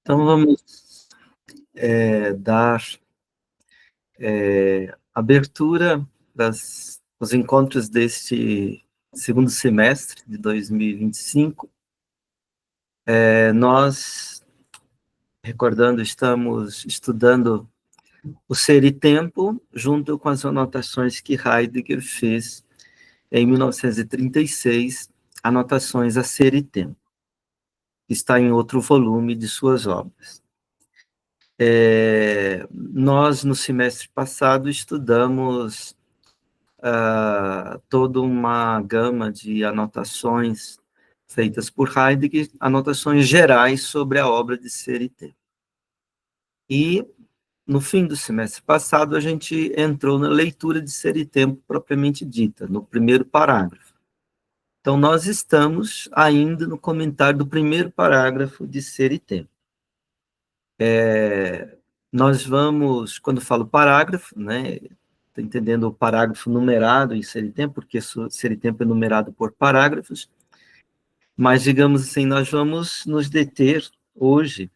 Então, vamos dar abertura para os encontros deste segundo semestre de 2025. Nós, recordando, estamos estudando o Ser e Tempo, junto com as anotações que Heidegger fez em 1936, anotações a Ser e Tempo, que está em outro volume de suas obras. Nós, no semestre passado, estudamos toda uma gama de anotações feitas por Heidegger, anotações gerais sobre a obra de Ser e Tempo. E, no fim do semestre passado, a gente entrou na leitura de Ser e Tempo propriamente dita, no primeiro parágrafo. Então, nós estamos ainda no comentário do primeiro parágrafo de Ser e Tempo. Nós vamos, quando falo parágrafo, né, estou entendendo o parágrafo numerado em Ser e Tempo, porque Ser e Tempo é numerado por parágrafos, mas, digamos assim, nós vamos nos deter hoje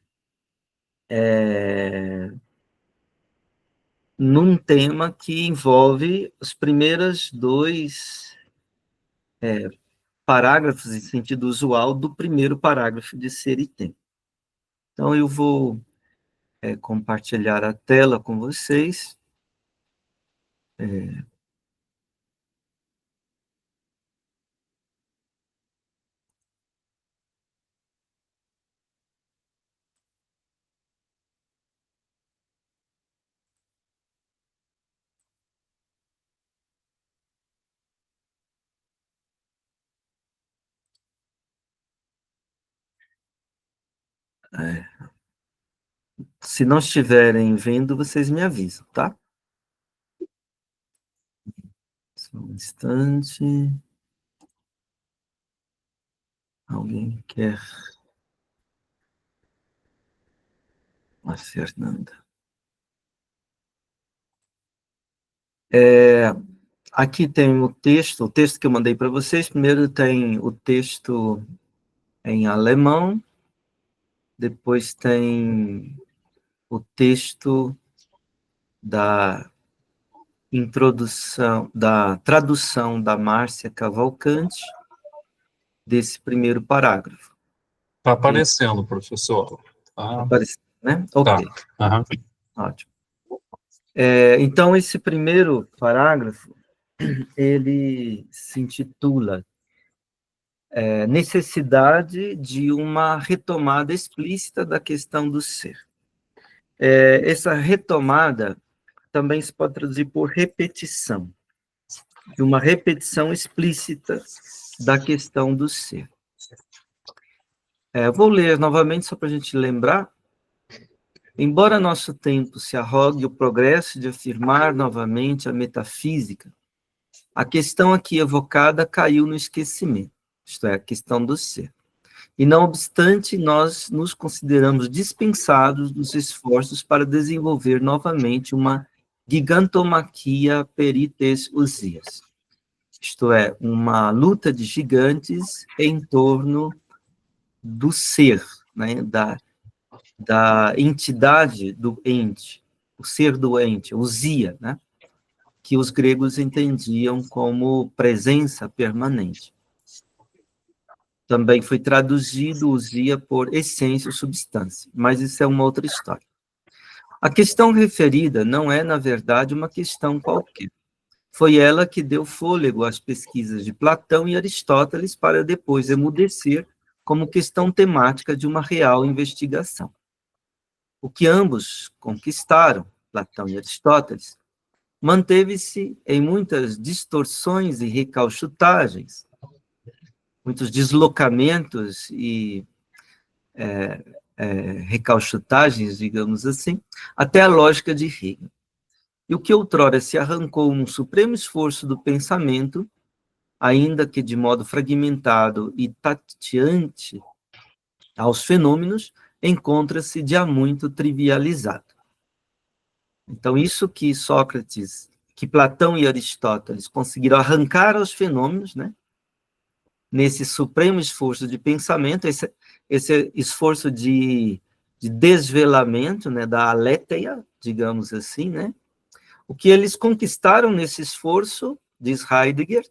num tema que envolve os primeiros dois parágrafos, em sentido usual, do primeiro parágrafo de Ser e Tempo. Então, eu vou compartilhar a tela com vocês. Se não estiverem vendo, vocês me avisam, tá? Só um instante. Alguém quer? A Fernanda. Aqui tem o texto que eu mandei para vocês. Primeiro tem o texto em alemão, depois tem o texto da introdução, da tradução da Márcia Cavalcante, desse primeiro parágrafo. Está aparecendo, professor. Apareceu, né? Ok. Tá. Uhum. Ótimo. Então, esse primeiro parágrafo, ele se intitula necessidade de uma retomada explícita da questão do ser. Essa retomada também se pode traduzir por repetição, de uma repetição explícita da questão do ser. Vou ler novamente, só para a gente lembrar. Embora nosso tempo se arrogue o progresso de afirmar novamente a metafísica, a questão aqui evocada caiu no esquecimento, isto é, a questão do ser. E, não obstante, nós nos consideramos dispensados dos esforços para desenvolver novamente uma gigantomachia perites usias, isto é, uma luta de gigantes em torno do ser, né, da entidade do ente, o ser do ente, usia, né, que os gregos entendiam como presença permanente. Também foi traduzido usia por essência ou substância, mas isso é uma outra história. A questão referida não é, na verdade, uma questão qualquer. Foi ela que deu fôlego às pesquisas de Platão e Aristóteles para depois emudecer como questão temática de uma real investigação. O que ambos conquistaram, Platão e Aristóteles, manteve-se em muitas distorções e recalchutagens, muitos deslocamentos e recalchutagens, digamos assim, até a lógica de Hegel. E o que outrora se arrancou num supremo esforço do pensamento, ainda que de modo fragmentado e tateante aos fenômenos, encontra-se de há muito trivializado. Então, isso que Sócrates, que Platão e Aristóteles conseguiram arrancar aos fenômenos, né, nesse supremo esforço de pensamento, esse esforço de de desvelamento, né, da aletheia, digamos assim, né? O que eles conquistaram nesse esforço, diz Heidegger,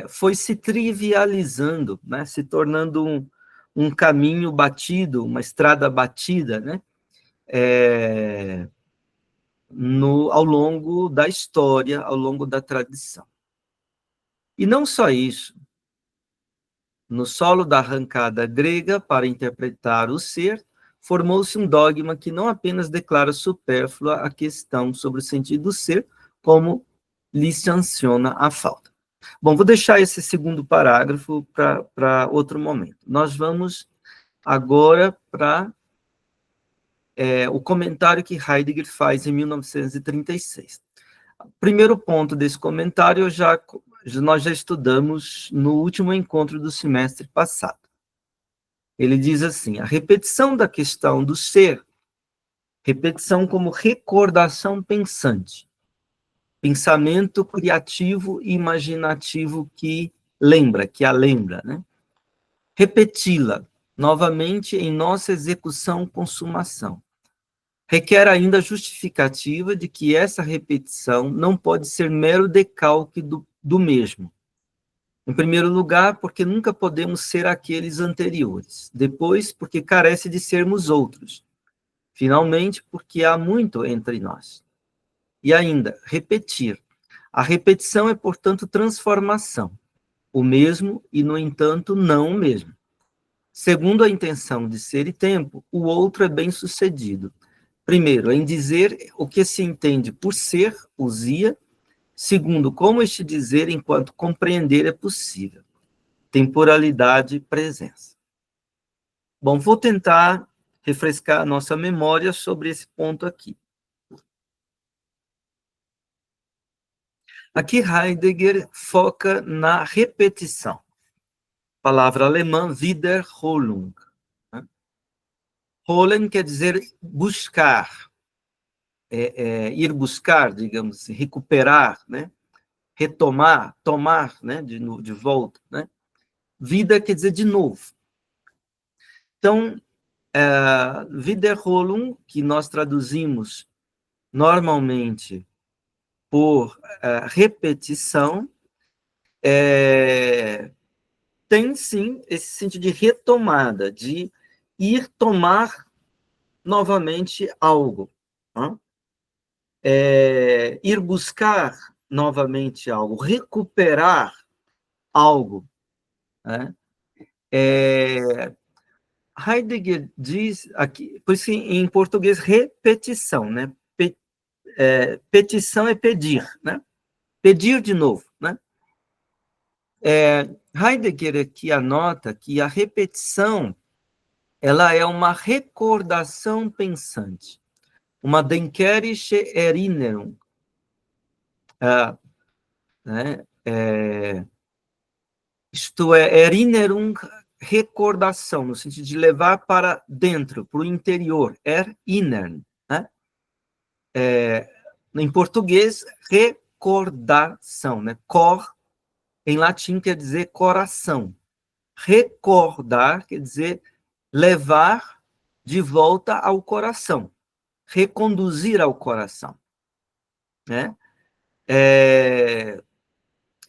foi se trivializando, né, se tornando um caminho batido, uma estrada batida, né, ao longo da história, ao longo da tradição. E não só isso. No solo da arrancada grega, para interpretar o ser, formou-se um dogma que não apenas declara supérflua a questão sobre o sentido do ser, como lhe sanciona a falta. Bom, vou deixar esse segundo parágrafo para outro momento. Nós vamos agora para o comentário que Heidegger faz em 1936. O primeiro ponto desse comentário nós já estudamos no último encontro do semestre passado. Ele diz assim: a repetição da questão do ser, repetição como recordação pensante, pensamento criativo e imaginativo que a lembra, né? Repeti-la novamente em nossa execução-consumação. Requer ainda a justificativa de que essa repetição não pode ser mero decalque do mesmo. Em primeiro lugar, porque nunca podemos ser aqueles anteriores. Depois, porque carece de sermos outros. Finalmente, porque há muito entre nós. E ainda, repetir. A repetição é, portanto, transformação. O mesmo e, no entanto, não o mesmo. Segundo a intenção de ser e tempo, o outro é bem-sucedido. Primeiro, em dizer o que se entende por ser, usia. Segundo, como este dizer enquanto compreender é possível. Temporalidade e presença. Bom, vou tentar refrescar a nossa memória sobre esse ponto aqui. Aqui Heidegger foca na repetição. Palavra alemã, Wiederholung. Holen quer dizer buscar, ir buscar, digamos assim, recuperar, né? Retomar, tomar, né? de volta, né? Vida quer dizer de novo. Então, Wiederholung, que nós traduzimos normalmente por repetição, tem sim esse sentido de retomada, de ir tomar novamente algo. Né? Ir buscar novamente algo, recuperar algo. Né? Heidegger diz aqui, por isso em português, repetição, né? Petição é pedir, né? Pedir de novo, né? Heidegger aqui anota que a repetição ela é uma recordação pensante, uma denkerische Erinnerung, né? Isto é, Erinnerung, recordação, no sentido de levar para dentro, para o interior, erinnern, né? Em português, recordação, né? Cor, em latim, quer dizer coração. Recordar quer dizer levar de volta ao coração, reconduzir ao coração. Né?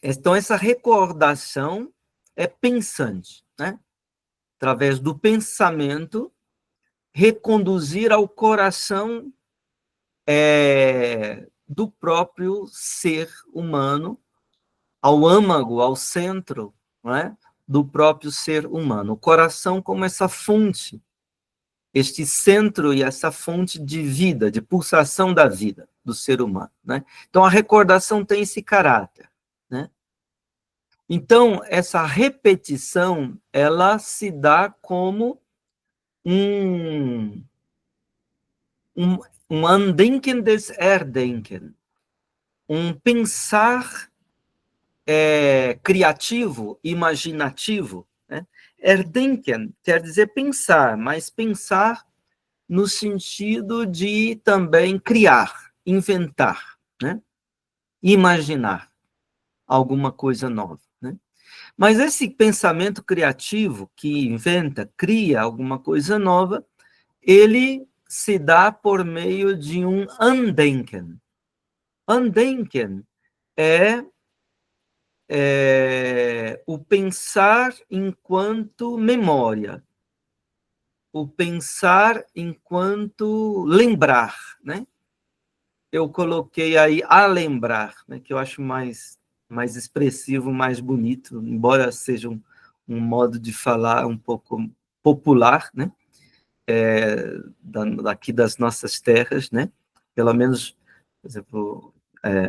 Então, essa recordação é pensante, né? Através do pensamento, reconduzir ao coração do próprio ser humano, ao âmago, ao centro, não é? Do próprio ser humano. O coração como essa fonte, este centro e essa fonte de vida, de pulsação da vida do ser humano. Né? Então, a recordação tem esse caráter. Né? Então, essa repetição, ela se dá como um Andenken des Erdenken, um pensar criativo, imaginativo. Né? Erdenken quer dizer pensar, mas pensar no sentido de também criar, inventar, né? Imaginar alguma coisa nova. Né? Mas esse pensamento criativo que inventa, cria alguma coisa nova, ele se dá por meio de um Andenken. Andenken é o pensar enquanto memória, o pensar enquanto lembrar, né? Eu coloquei aí a lembrar, né, que eu acho mais expressivo, mais bonito, embora seja um modo de falar um pouco popular, né? Daqui das nossas terras, né? Pelo menos, por exemplo,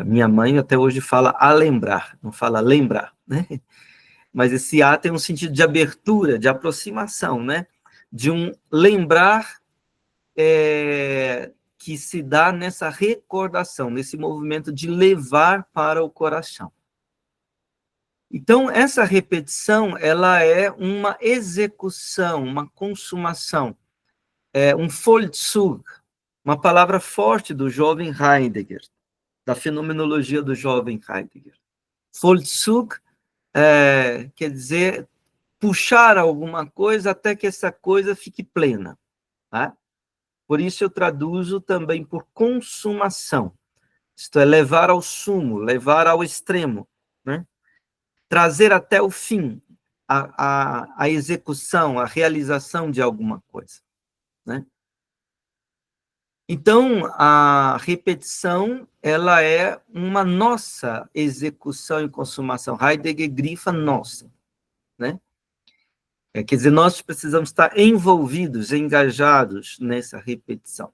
minha mãe até hoje fala a lembrar, não fala lembrar, né? Mas esse A tem um sentido de abertura, de aproximação, né? De um lembrar que se dá nessa recordação, nesse movimento de levar para o coração. Então, essa repetição, ela é uma execução, uma consumação, um Vollzug, uma palavra forte do jovem Heidegger, da fenomenologia do jovem Heidegger. Vollzug quer dizer puxar alguma coisa até que essa coisa fique plena. Tá? Por isso eu traduzo também por consumação. Isto é, levar ao sumo, levar ao extremo. Né? Trazer até o fim a execução, a realização de alguma coisa. Né? Então, a repetição, ela é uma nossa execução e consumação. Heidegger grifa nossa, né? Quer dizer, nós precisamos estar envolvidos, engajados nessa repetição.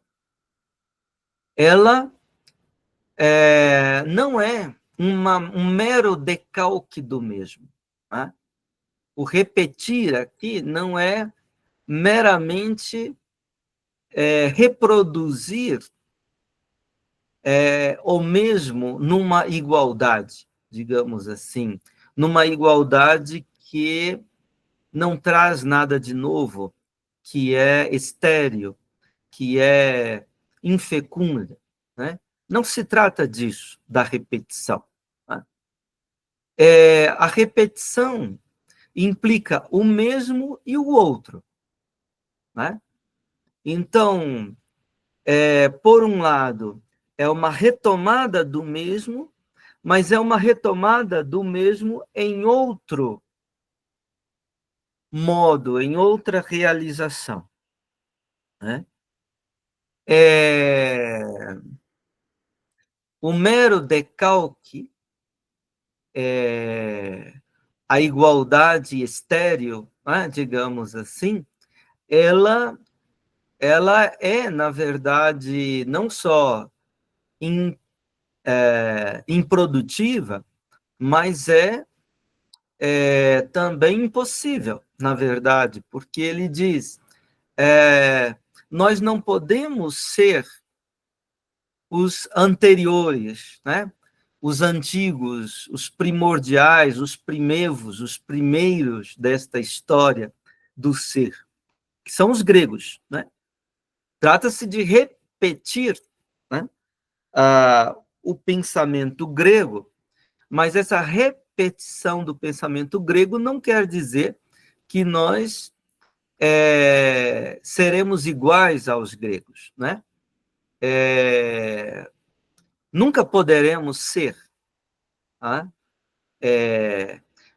Ela não é um mero decalque do mesmo. Tá? O repetir aqui não é meramente reproduzir ou mesmo numa igualdade, digamos assim, numa igualdade que não traz nada de novo, que é estéril, que é infecunda, né? Não se trata disso, da repetição. Né? A repetição implica o mesmo e o outro. Né? Então, por um lado, é uma retomada do mesmo, mas é uma retomada do mesmo em outro modo, em outra realização. Né? O mero decalque, a igualdade estéril, né, digamos assim, ela é, na verdade, não só improdutiva, mas também impossível, na verdade, porque ele diz, nós não podemos ser os anteriores, né? Os antigos, os primordiais, os primevos, os primeiros desta história do ser, que são os gregos. Né? Trata-se de repetir, né, o pensamento grego, mas essa repetição do pensamento grego não quer dizer que nós seremos iguais aos gregos. Né? Nunca poderemos ser. Tá?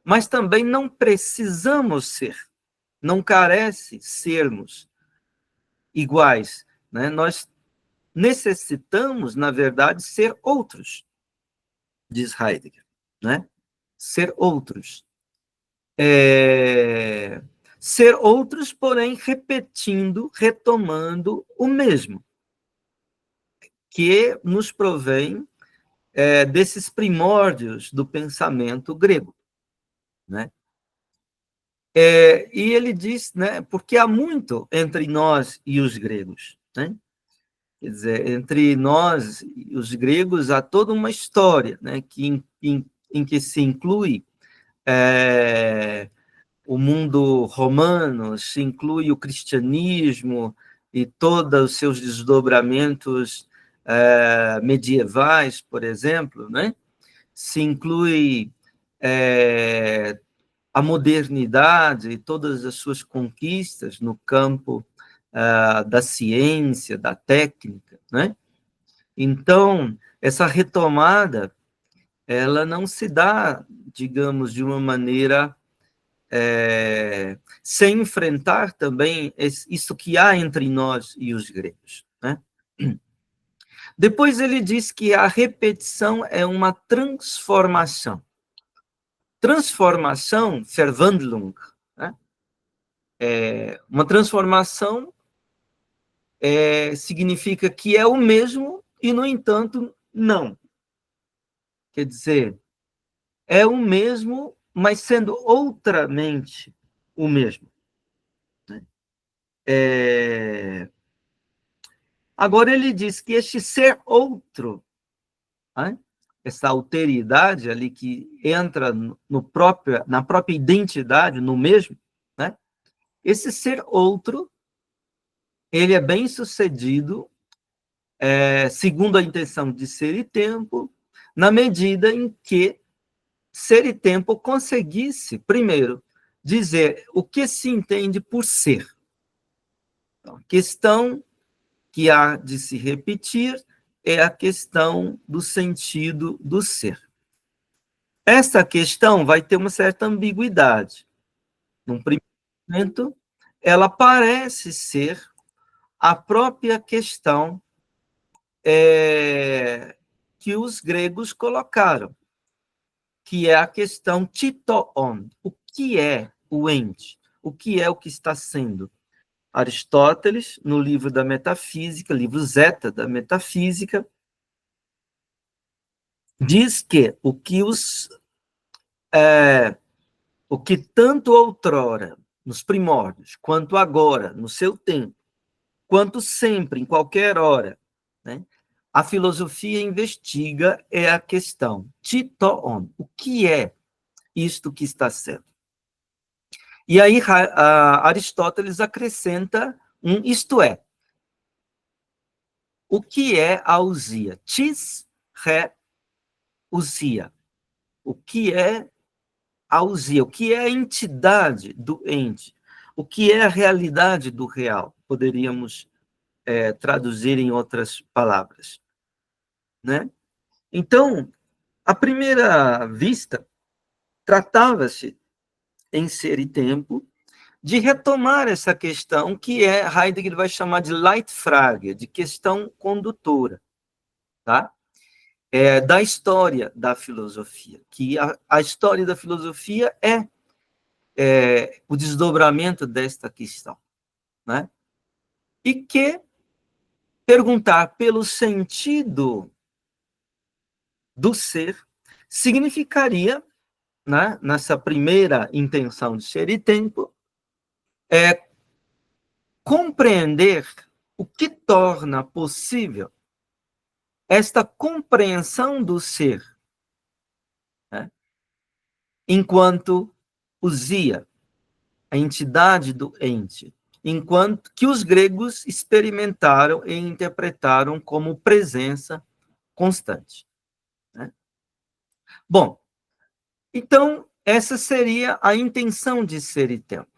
Mas também não precisamos ser, não carece sermos iguais. Né? Nós necessitamos, na verdade, ser outros, diz Heidegger. Né? Ser outros. Ser outros, porém, repetindo, retomando o mesmo, que nos provém desses primórdios do pensamento grego. Né? E ele diz, né, porque há muito entre nós e os gregos. Né? Quer dizer, entre nós e os gregos há toda uma história, né, em que se inclui o mundo romano, se inclui o cristianismo e todos os seus desdobramentos medievais, por exemplo, né? Se inclui a modernidade e todas as suas conquistas no campo da ciência, da técnica, né? Então, essa retomada, ela não se dá, digamos, de uma maneira sem enfrentar também isso que há entre nós e os gregos, né? Depois ele diz que a repetição é uma transformação. Transformação, Verwandlung, né? Uma transformação significa que é o mesmo e, no entanto, não. Quer dizer, é o mesmo, mas sendo outramente o mesmo. Agora ele diz que este ser outro, né? Essa alteridade ali que entra na própria identidade, no mesmo, né? Esse ser outro, ele é bem sucedido, segundo a intenção de ser e tempo, na medida em que ser e tempo conseguisse, primeiro, dizer o que se entende por ser. Então, a questão que há de se repetir é a questão do sentido do ser. Essa questão vai ter uma certa ambiguidade. Num primeiro momento, ela parece ser a própria questão que os gregos colocaram, que é a questão titoon. O que é o ente? O que é o que está sendo? Aristóteles, no livro da Metafísica, livro Zeta da Metafísica, diz que o que tanto outrora, nos primórdios, quanto agora, no seu tempo, quanto sempre, em qualquer hora, né, a filosofia investiga é a questão titoon. O que é isto que está sendo? E aí Aristóteles acrescenta isto é. O que é a ousia? Tis re ousia. O que é a ousia? O que é a entidade do ente? O que é a realidade do real? Poderíamos traduzir em outras palavras, né? Então, à primeira vista, tratava-se, em Ser e Tempo, de retomar essa questão que Heidegger vai chamar de Leitfrage, de questão condutora, tá? Da história da filosofia, que a história da filosofia é o desdobramento desta questão, né? E que perguntar pelo sentido do ser significaria, né, nessa primeira intenção de Ser e Tempo, compreender o que torna possível esta compreensão do ser, né, enquanto ousia, a entidade do ente, enquanto que os gregos experimentaram e interpretaram como presença constante, né? Bom, então, essa seria a intenção de Ser e Tempo.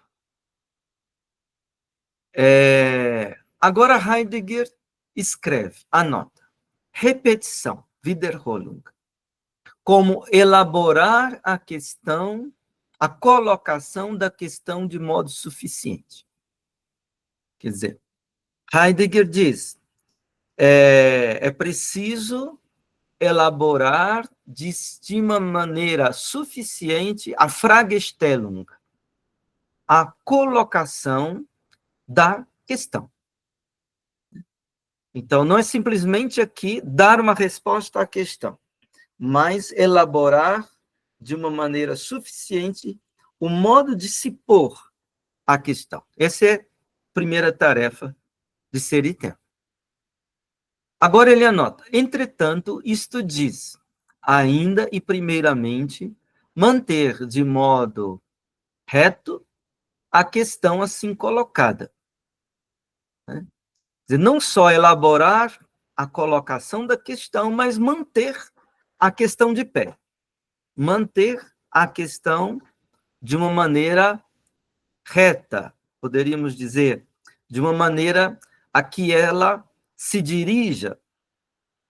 Agora Heidegger escreve, anota, repetição, Wiederholung, como elaborar a questão, a colocação da questão de modo suficiente. Quer dizer, Heidegger diz, é preciso elaborar de uma maneira suficiente a Fragestellung, a colocação da questão. Então, não é simplesmente aqui dar uma resposta à questão, mas elaborar de uma maneira suficiente o modo de se pôr a questão. Essa é a primeira tarefa de Ser e Tempo. Agora ele anota, entretanto, isto diz, ainda e primeiramente, manter de modo reto a questão assim colocada, né? Quer dizer, não só elaborar a colocação da questão, mas manter a questão de pé. Manter a questão de uma maneira reta, poderíamos dizer, de uma maneira a que ela se dirija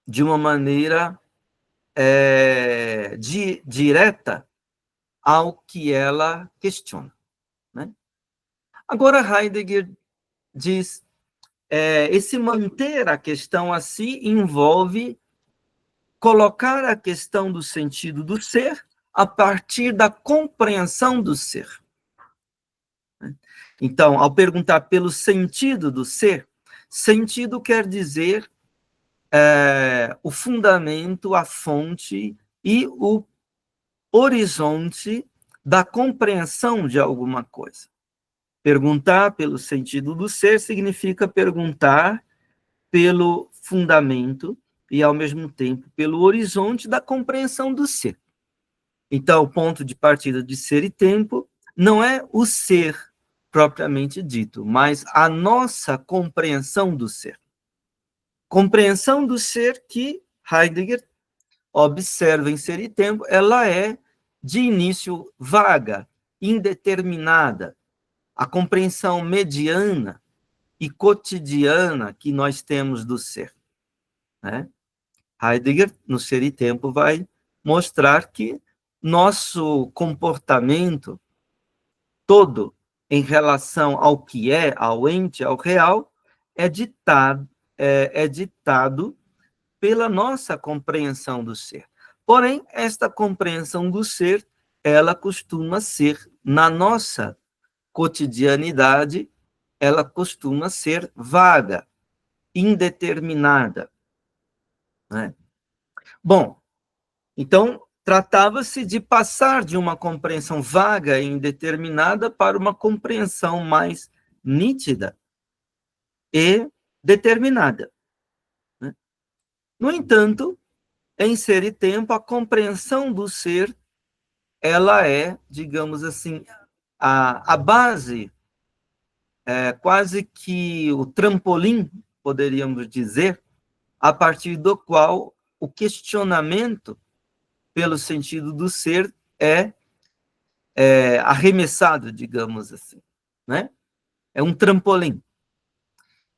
de uma maneira direta ao que ela questiona, né? Agora, Heidegger diz, esse manter a questão assim envolve colocar a questão do sentido do ser a partir da compreensão do ser. Então, ao perguntar pelo sentido do ser, sentido quer dizer o fundamento, a fonte e o horizonte da compreensão de alguma coisa. Perguntar pelo sentido do ser significa perguntar pelo fundamento e, ao mesmo tempo, pelo horizonte da compreensão do ser. Então, o ponto de partida de ser e tempo não é o ser propriamente dito, mas a nossa compreensão do ser. Compreensão do ser que Heidegger observa em ser e tempo, ela é de início vaga, indeterminada. A compreensão mediana e cotidiana que nós temos do ser, né? Heidegger, no Ser e Tempo, vai mostrar que nosso comportamento todo em relação ao que é, ao ente, ao real, é ditado pela nossa compreensão do ser. Porém, esta compreensão do ser, ela costuma ser, na nossa cotidianidade, ela costuma ser vaga, indeterminada, né? Bom, então, tratava-se de passar de uma compreensão vaga e indeterminada para uma compreensão mais nítida e determinada, né? No entanto, em Ser e Tempo, a compreensão do ser, ela é, digamos assim, a base, quase que o trampolim, poderíamos dizer, a partir do qual o questionamento pelo sentido do ser é arremessado, digamos assim, né? É um trampolim.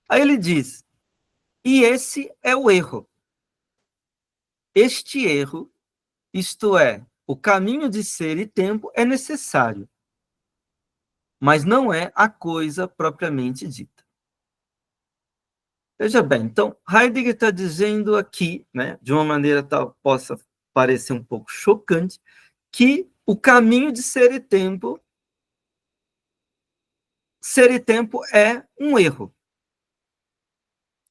Aí ele diz, e esse é o erro. Este erro, isto é, o caminho de ser e tempo é necessário, mas não é a coisa propriamente dita. Veja bem, então, Heidegger está dizendo aqui, né, de uma maneira tal possa parecer um pouco chocante, que o caminho de ser e tempo é um erro,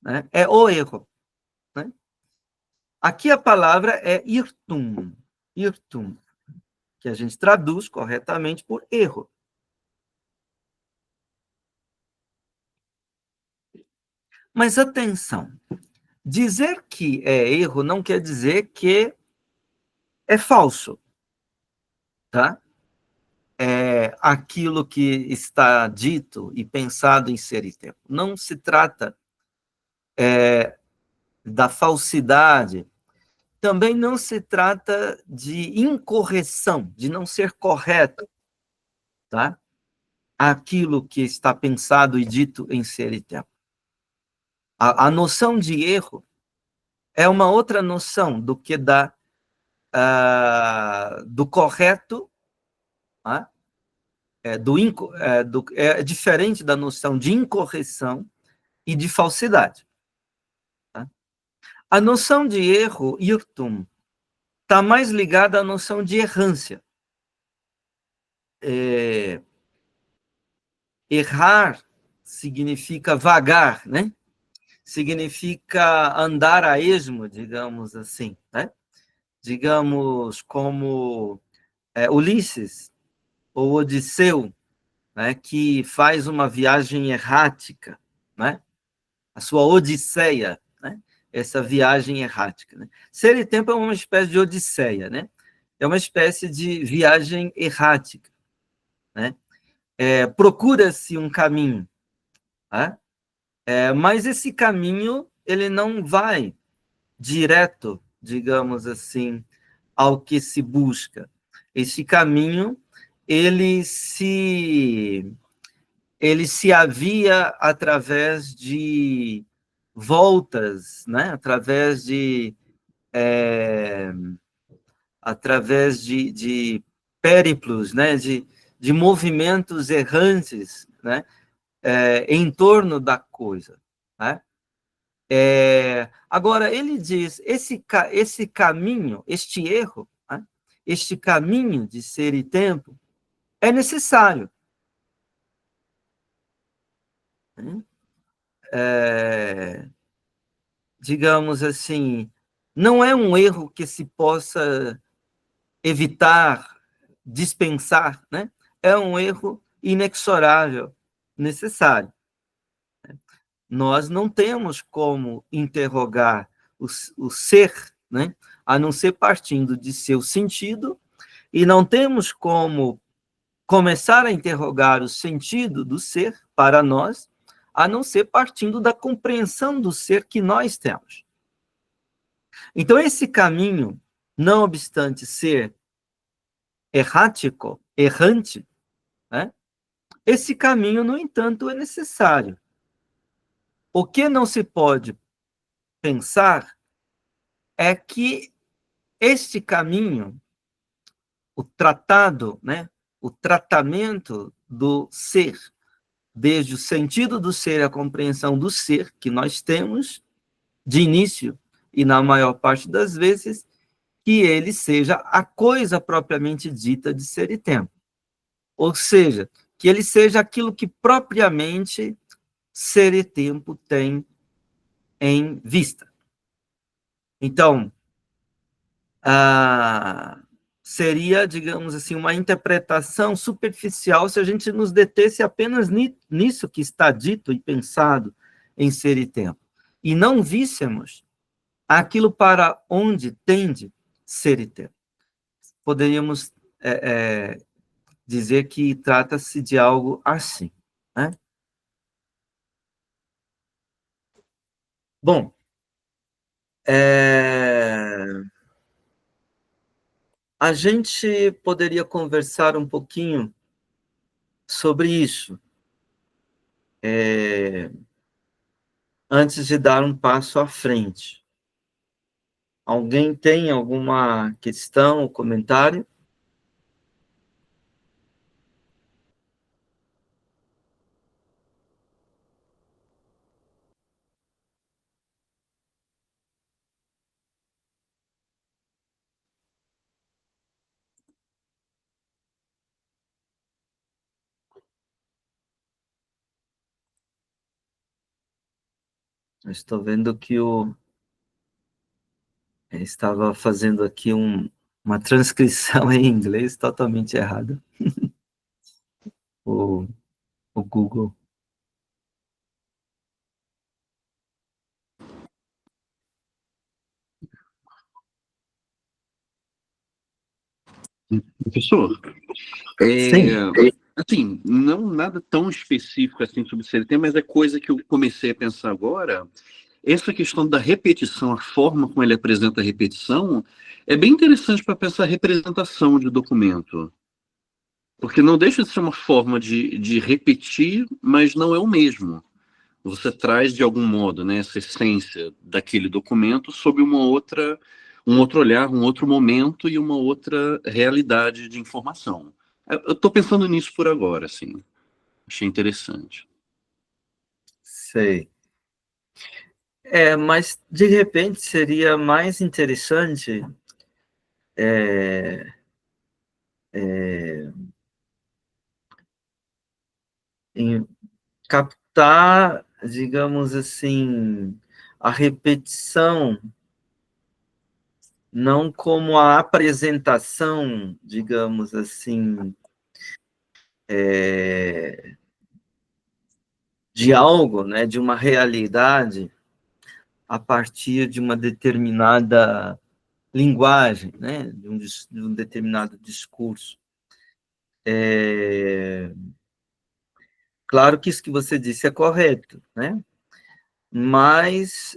né? É o erro, né? Aqui a palavra é irtum, que a gente traduz corretamente por erro. Mas atenção, dizer que é erro não quer dizer que é falso, tá? Aquilo que está dito e pensado em ser e tempo. Não se trata da falsidade, também não se trata de incorreção, de não ser correto, tá? Aquilo que está pensado e dito em ser e tempo. A noção de erro é uma outra noção do que do correto, tá? É diferente da noção de incorreção e de falsidade. Tá? A noção de erro, irtum, está mais ligada à noção de errância. Errar significa vagar, né? Significa andar a esmo, digamos assim, né? Digamos como Ulisses, ou Odisseu, né? Que faz uma viagem errática, né? A sua odisseia, né? Essa viagem errática, né? Ser e tempo é uma espécie de odisseia, né? É uma espécie de viagem errática, né? Procura-se um caminho, né? Mas esse caminho ele não vai direto, digamos assim, ao que se busca. Esse caminho ele se havia através de voltas, né? Através de périplos, né? De movimentos errantes, né? Em torno da coisa, né? Agora, ele diz, esse caminho, este erro, né? Este caminho de ser e tempo é necessário. Né? Digamos assim, não é um erro que se possa evitar, dispensar, né? É um erro inexorável, necessário. Nós não temos como interrogar o ser, né? A não ser partindo de seu sentido, e não temos como começar a interrogar o sentido do ser para nós, a não ser partindo da compreensão do ser que nós temos. Então, esse caminho, não obstante ser errático, errante, né? Esse caminho, no entanto, é necessário. O que não se pode pensar é que este caminho, o tratado, né? O tratamento do ser, desde o sentido do ser, a compreensão do ser que nós temos de início, e na maior parte das vezes, que ele seja a coisa propriamente dita de ser e tempo. Ou seja, que ele seja aquilo que propriamente ser e tempo tem em vista. Então, seria, digamos assim, uma interpretação superficial se a gente nos detesse apenas nisso que está dito e pensado em ser e tempo, e não víssemos aquilo para onde tende ser e tempo. Poderíamos dizer que trata-se de algo assim, né? Bom, a gente poderia conversar um pouquinho sobre isso, antes de dar um passo à frente. Alguém tem alguma questão ou comentário? Eu estou vendo que estava fazendo aqui uma transcrição em inglês totalmente errada. O, o Google. Professor, Sim. assim, não nada tão específico assim sobre CLT, mas é coisa que eu comecei a pensar agora. Essa questão da repetição, a forma como ele apresenta a repetição, é bem interessante para pensar a representação de documento. Porque não deixa de ser uma forma de repetir, mas não é o mesmo. Você traz, de algum modo, né, essa essência daquele documento sob um outro olhar, um outro momento e uma outra realidade de informação. Eu estou pensando nisso por agora, assim. Achei interessante. Sei. Mas, de repente, seria mais interessante em captar, digamos assim, a repetição não como a apresentação, digamos assim, de algo, né, de uma realidade a partir de uma determinada linguagem, né, de um determinado discurso. Claro que isso que você disse é correto, né? Mas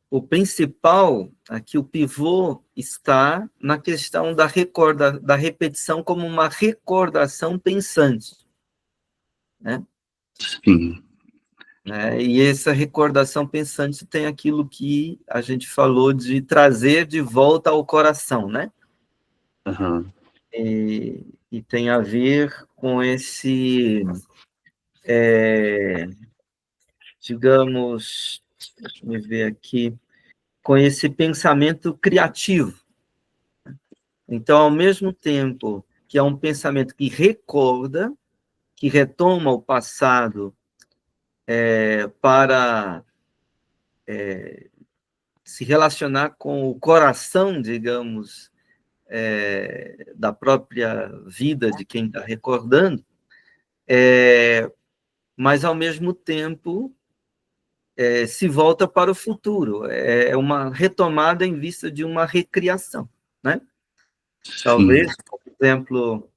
o principal, aqui o pivô, está na questão da repetição como uma recordação pensante, né? Sim. E essa recordação pensante tem aquilo que a gente falou de trazer de volta ao coração, né? Uhum. E tem a ver com esse, digamos, deixa eu ver aqui, com esse pensamento criativo. Então, ao mesmo tempo que é um pensamento que recorda, que retoma o passado para se relacionar com o coração, digamos, da própria vida de quem está recordando, mas, ao mesmo tempo, se volta para o futuro. É uma retomada em vista de uma recriação, né? Talvez, por exemplo,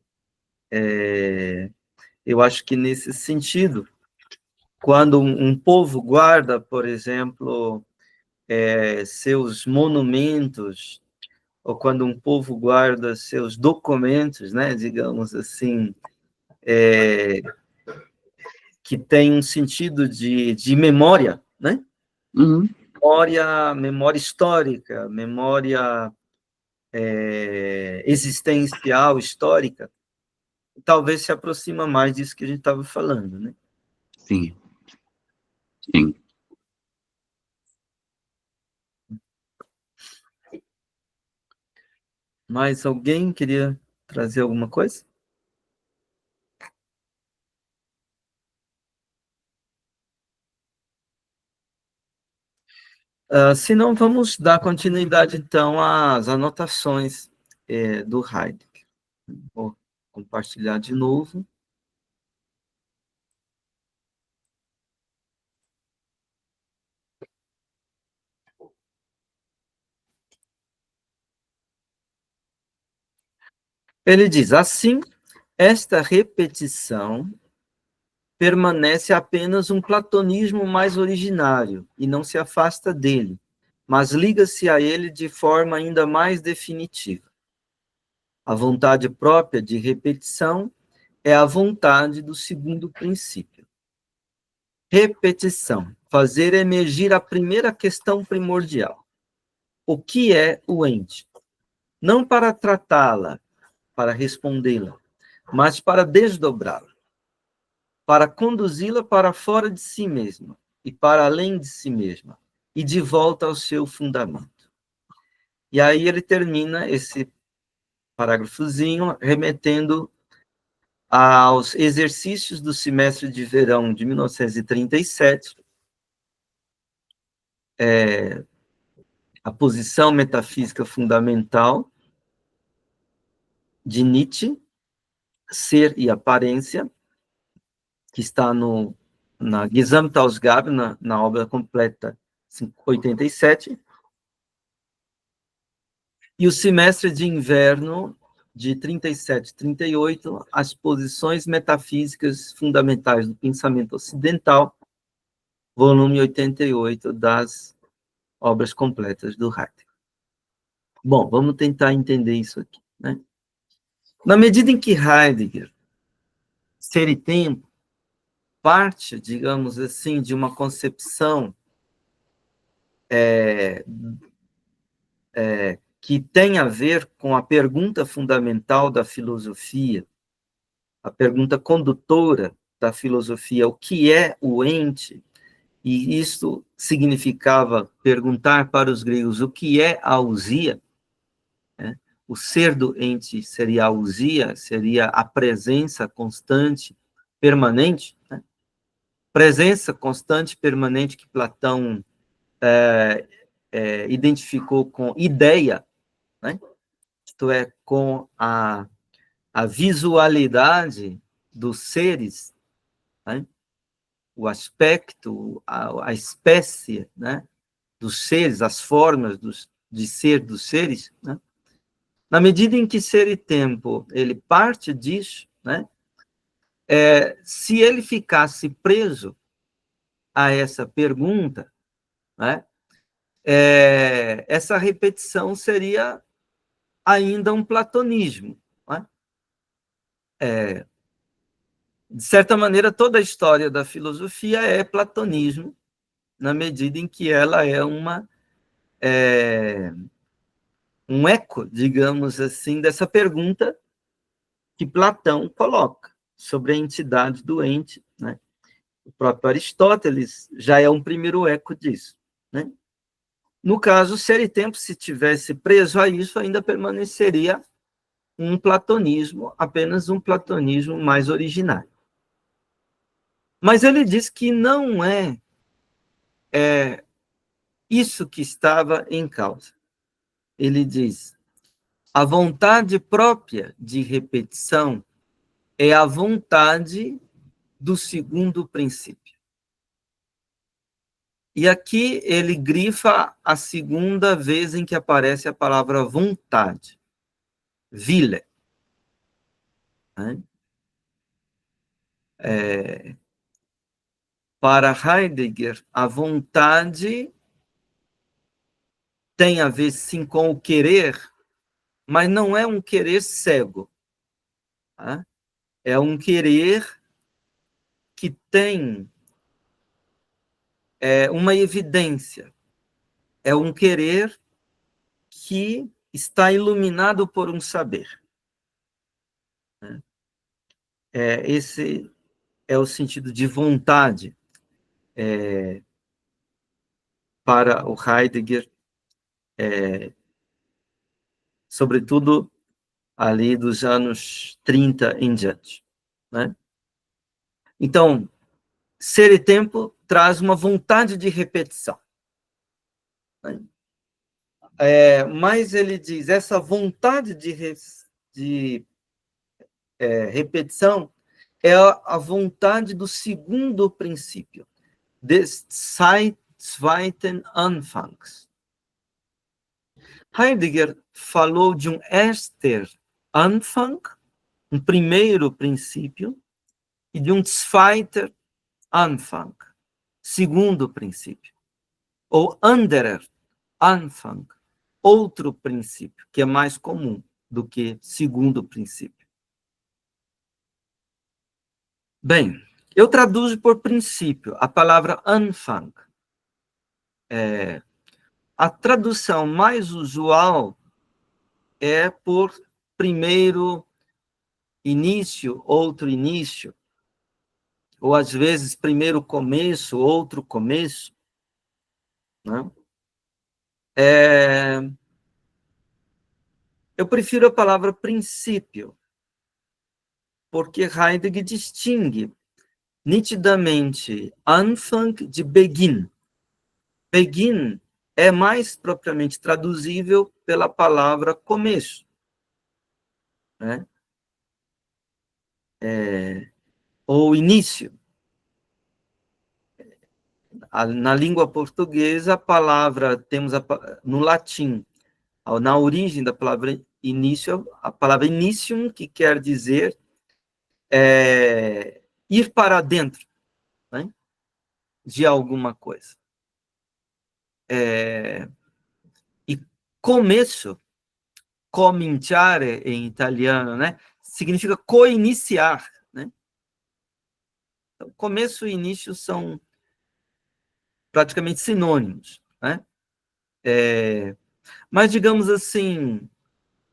eu acho que nesse sentido, quando um povo guarda, por exemplo, seus monumentos, ou quando um povo guarda seus documentos, né, digamos assim, que tem um sentido de memória, né? Uhum. Memória histórica, memória existencial, histórica, talvez se aproxima mais disso que a gente estava falando, né? Sim. Sim. Mais alguém queria trazer alguma coisa? Se não, vamos dar continuidade, então, às anotações do Heidegger. Vou compartilhar de novo. Ele diz assim: esta repetição permanece apenas um platonismo mais originário e não se afasta dele, mas liga-se a ele de forma ainda mais definitiva. A vontade própria de repetição é a vontade do segundo princípio. Repetição, fazer emergir a primeira questão primordial. O que é o ente? Não para tratá-la, para respondê-la, mas para desdobrá-la, para conduzi-la para fora de si mesma e para além de si mesma, e de volta ao seu fundamento. E aí ele termina esse parágrafozinho remetendo aos exercícios do semestre de verão de 1937, a posição metafísica fundamental de Nietzsche, ser e aparência, que está na Gesamtausgabe, na obra completa 87, e o semestre de inverno de 37 e 38, as posições metafísicas fundamentais do pensamento ocidental, volume 88 das obras completas do Heidegger. Bom, vamos tentar entender isso aqui, né? Na medida em que Heidegger, ser e tempo, parte, digamos assim, de uma concepção que tem a ver com a pergunta fundamental da filosofia, a pergunta condutora da filosofia, o que é o ente? E isso significava perguntar para os gregos o que é a ousia, né? O ser do ente seria a ousia, seria a presença constante, permanente, né? Presença constante, permanente, que Platão identificou com ideia, né? Isto é, com a visualidade dos seres, né? O aspecto, a espécie, né? Dos seres, as formas de ser dos seres, né? Na medida em que ser e tempo, ele parte disso, né? Se ele ficasse preso a essa pergunta, né? essa repetição seria ainda um platonismo. Não é? De certa maneira, toda a história da filosofia é platonismo, na medida em que ela é um eco, digamos assim, dessa pergunta que Platão coloca sobre a entidade do ente, né? O próprio Aristóteles já é um primeiro eco disso, né? No caso, Ser e Tempo, se tivesse preso a isso, ainda permaneceria um platonismo, apenas um platonismo mais originário. Mas ele diz que não é isso que estava em causa. Ele diz: a vontade própria de repetição é a vontade do segundo princípio. E aqui ele grifa a segunda vez em que aparece a palavra vontade, Wille. Né? Para Heidegger, a vontade tem a ver, sim, com o querer, mas não é um querer cego. Tá? É um querer que tem uma evidência. É um querer que está iluminado por um saber. Esse é o sentido de vontade para o Heidegger, sobretudo ali dos anos 30 em diante. Né? Então, Ser e Tempo traz uma vontade de repetição. Né? Mas ele diz, essa vontade de repetição é a vontade do segundo princípio, des zweiten Anfangs. Heidegger falou de um erster Anfang, um primeiro princípio, e de um zweiter Anfang, segundo princípio. Ou anderer Anfang, outro princípio, que é mais comum do que segundo princípio. Bem, eu traduzo por princípio a palavra Anfang. A tradução mais usual é por primeiro início, outro início, ou às vezes primeiro começo, outro começo. Né? Eu prefiro a palavra princípio, porque Heidegger distingue nitidamente Anfang de Beginn. Beginn é mais propriamente traduzível pela palavra começo. Né? Ou início. Na língua portuguesa, a palavra, temos no latim, na origem da palavra início, a palavra initium, que quer dizer ir para dentro, né, de alguma coisa. E começo, cominciare em italiano, né, significa co-iniciar. Né? Então, começo e início são praticamente sinônimos. Né? Mas, digamos assim,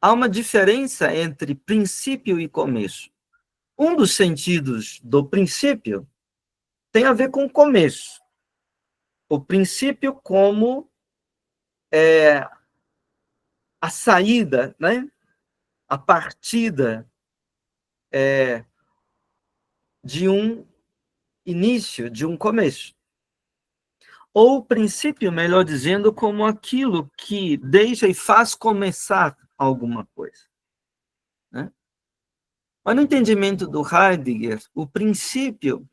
há uma diferença entre princípio e começo. Um dos sentidos do princípio tem a ver com o começo. O princípio como a saída, né? A partida de um início, de um começo. Ou o princípio, melhor dizendo, como aquilo que deixa e faz começar alguma coisa. Né? Mas no entendimento do Heidegger, o princípio,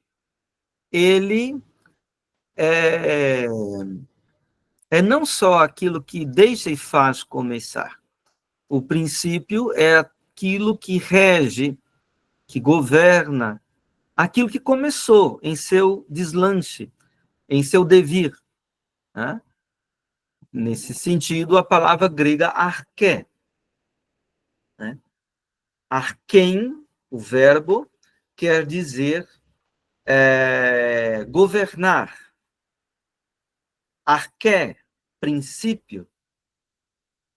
ele é não só aquilo que deixa e faz começar. O princípio é aquilo que rege, que governa, aquilo que começou em seu deslanche, em seu devir. Né? Nesse sentido, a palavra grega arché, né? Arquém, o verbo, quer dizer governar. Arché, princípio,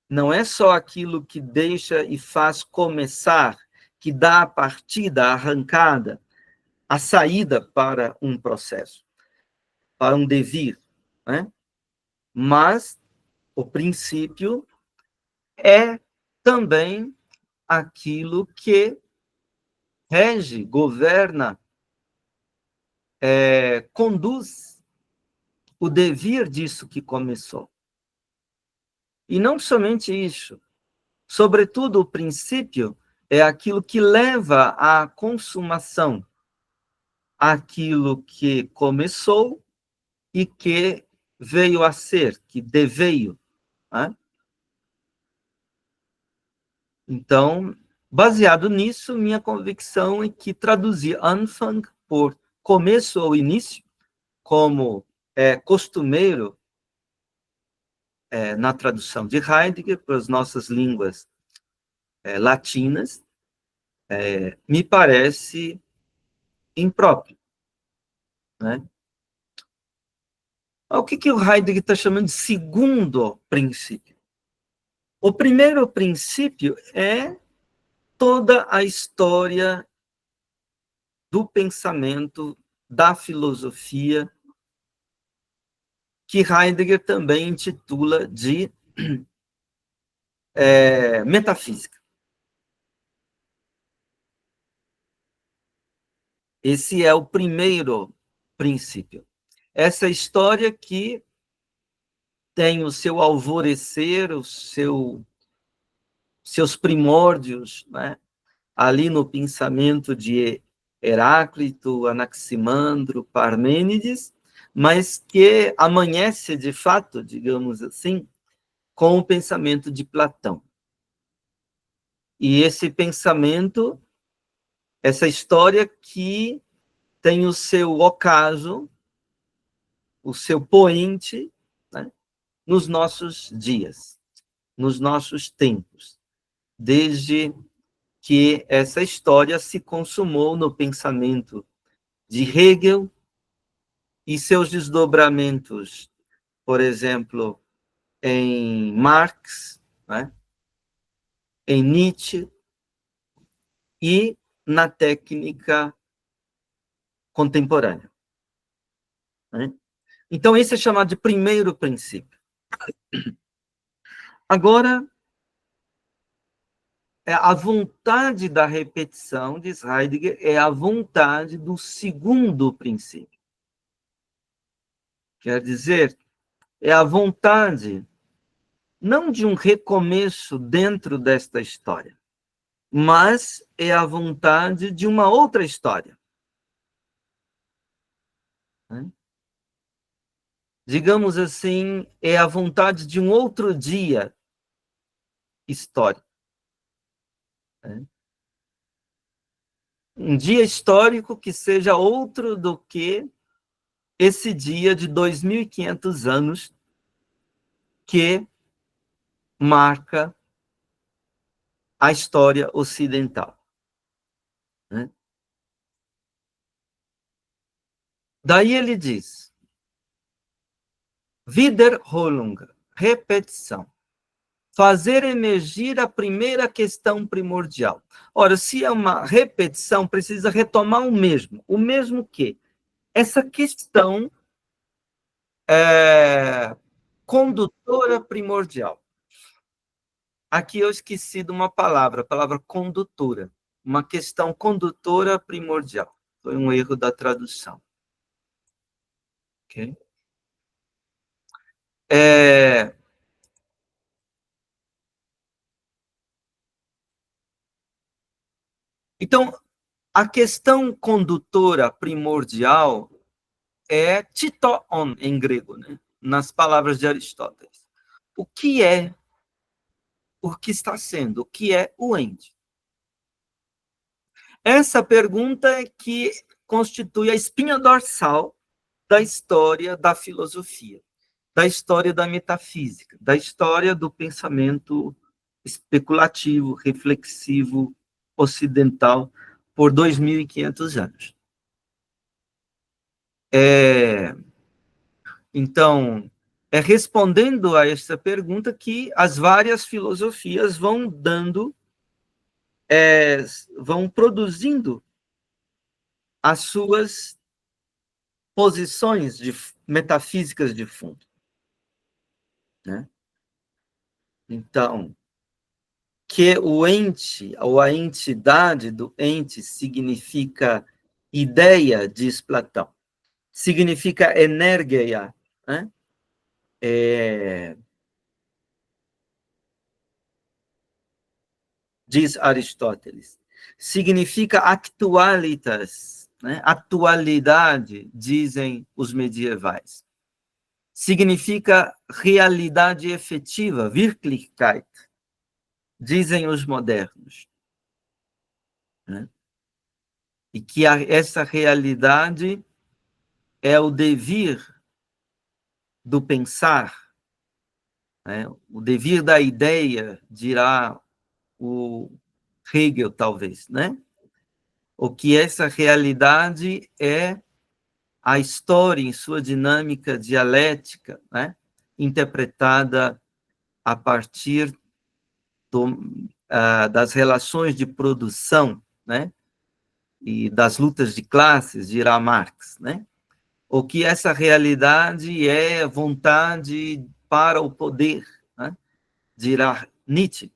não é só aquilo que deixa e faz começar, que dá a partida, a arrancada, a saída para um processo, para um devir, né? Mas o princípio é também aquilo que rege, governa, conduz o devir disso que começou. E não somente isso, sobretudo o princípio é aquilo que leva à consumação, aquilo que começou e que veio a ser, que deveio, né? Então, baseado nisso, minha convicção é que traduzir Anfang por começo ou início, como é costumeiro na tradução de Heidegger para as nossas línguas latinas, me parece impróprio, né? O que o Heidegger está chamando de segundo princípio? O primeiro princípio é toda a história do pensamento, da filosofia, que Heidegger também intitula de metafísica. Esse é o primeiro princípio. Essa história que tem o seu alvorecer, seus primórdios, né? Ali no pensamento de Heráclito, Anaximandro, Parmênides, mas que amanhece, de fato, digamos assim, com o pensamento de Platão. E esse pensamento, essa história que tem o seu ocaso, o seu poente, né, nos nossos dias, nos nossos tempos, desde que essa história se consumou no pensamento de Hegel e seus desdobramentos, por exemplo, em Marx, né, em Nietzsche e na técnica contemporânea, né? Então, esse é chamado de primeiro princípio. Agora, a vontade da repetição, diz Heidegger, é a vontade do segundo princípio. Quer dizer, é a vontade não de um recomeço dentro desta história, mas é a vontade de uma outra história. Né? Digamos assim, é a vontade de um outro dia histórico. Né? Um dia histórico que seja outro do que esse dia de 2.500 anos que marca a história ocidental. Né? Daí ele diz, Wiederholung, repetição, fazer emergir a primeira questão primordial. Ora, se é uma repetição, precisa retomar o mesmo. O mesmo que? Essa questão condutora primordial. Aqui eu esqueci de uma palavra, a palavra condutora. Uma questão condutora primordial. Foi um erro da tradução. Ok? Então, a questão condutora primordial é titoon em grego, né? Nas palavras de Aristóteles. O que é, o que está sendo, o que é o ente? Essa pergunta é que constitui a espinha dorsal da história da filosofia, da história da metafísica, da história do pensamento especulativo, reflexivo, ocidental, por 2.500 anos. Então, é respondendo a essa pergunta que as várias filosofias vão dando, vão produzindo as suas posições metafísicas de fundo, né? Então, que o ente, ou a entidade do ente, significa ideia, diz Platão. Significa energia, né? Diz Aristóteles. Significa actualitas, né? Atualidade, dizem os medievais. Significa realidade efetiva, Wirklichkeit, dizem os modernos, né? E que essa realidade é o devir do pensar, né? O devir da ideia, dirá o Hegel, talvez, né? O que essa realidade é a história em sua dinâmica dialética, né? Interpretada a partir das relações de produção, né? E das lutas de classes, dirá Marx, né? O que essa realidade é vontade para o poder, né? Dirá Nietzsche.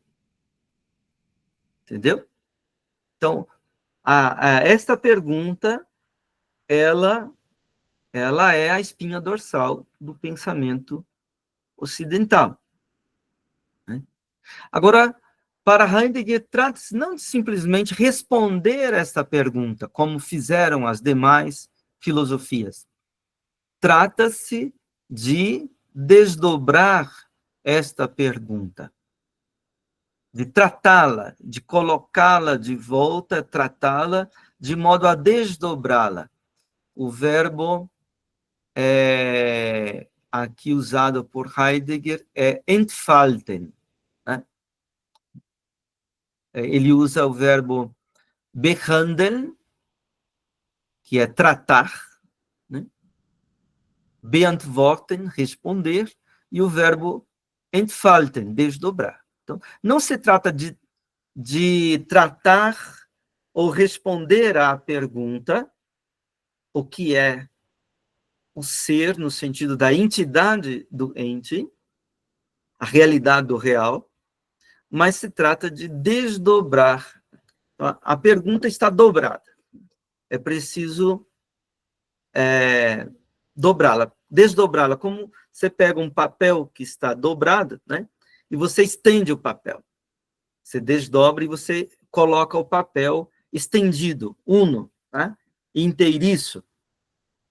Entendeu? Então, esta pergunta, ela é a espinha dorsal do pensamento ocidental, né? Agora, para Heidegger, trata-se não de simplesmente responder esta pergunta, como fizeram as demais filosofias. Trata-se de desdobrar esta pergunta, de tratá-la, de colocá-la de volta, tratá-la de modo a desdobrá-la. O verbo aqui usado por Heidegger é entfalten, né? Ele usa o verbo behandeln, que é tratar, né? Beantworten, responder, e o verbo entfalten, desdobrar. Então, não se trata de tratar ou responder à pergunta o que é o ser, no sentido da entidade do ente, a realidade do real, mas se trata de desdobrar. A pergunta está dobrada. É preciso dobrá-la, desdobrá-la. Como você pega um papel que está dobrado, né? E você estende o papel. Você desdobra e você coloca o papel estendido, uno, né? Inteiriço,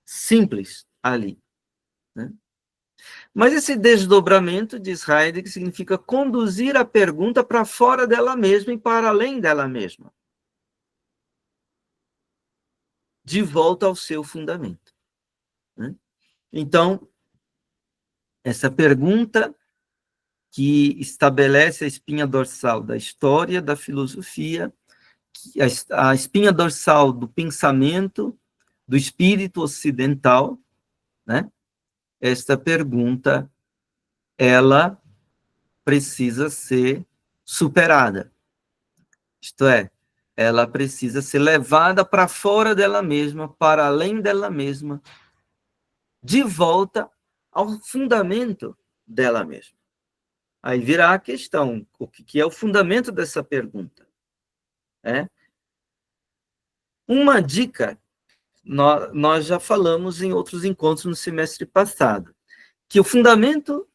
simples ali, né? Mas esse desdobramento, diz Heidegger, significa conduzir a pergunta para fora dela mesma e para além dela mesma, de volta ao seu fundamento, né? Então, essa pergunta que estabelece a espinha dorsal da história da filosofia, a espinha dorsal do pensamento, do espírito ocidental, né? Esta pergunta, ela precisa ser superada. Isto é, ela precisa ser levada para fora dela mesma, para além dela mesma, de volta ao fundamento dela mesma. Aí virá a questão, o que é o fundamento dessa pergunta? Uma dica, nós já falamos em outros encontros no semestre passado, que o fundamento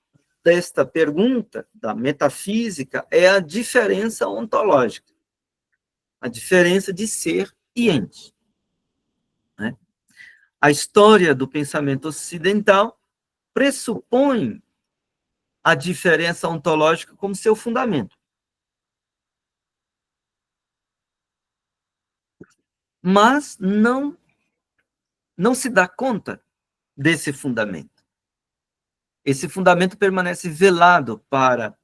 desta pergunta, da metafísica, é a diferença ontológica, a diferença de ser e ente, né? A história do pensamento ocidental pressupõe a diferença ontológica como seu fundamento. Mas não se dá conta desse fundamento. esse fundamento permanece velado para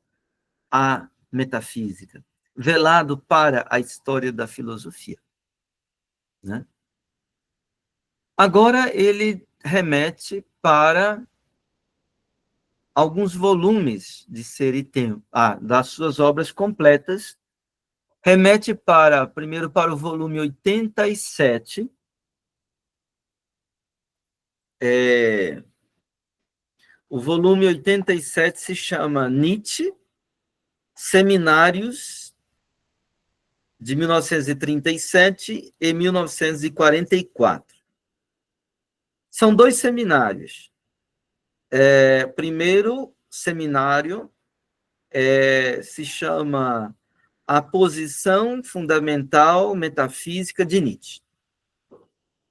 a metafísica, velado para a história da filosofia, né? Agora ele remete para alguns volumes de Ser e Tempo, das suas obras completas, remete primeiro para o volume 87, o volume 87 se chama Nietzsche, Seminários de 1937 e 1944. São 2 seminários. Primeiro seminário se chama A Posição Fundamental Metafísica de Nietzsche.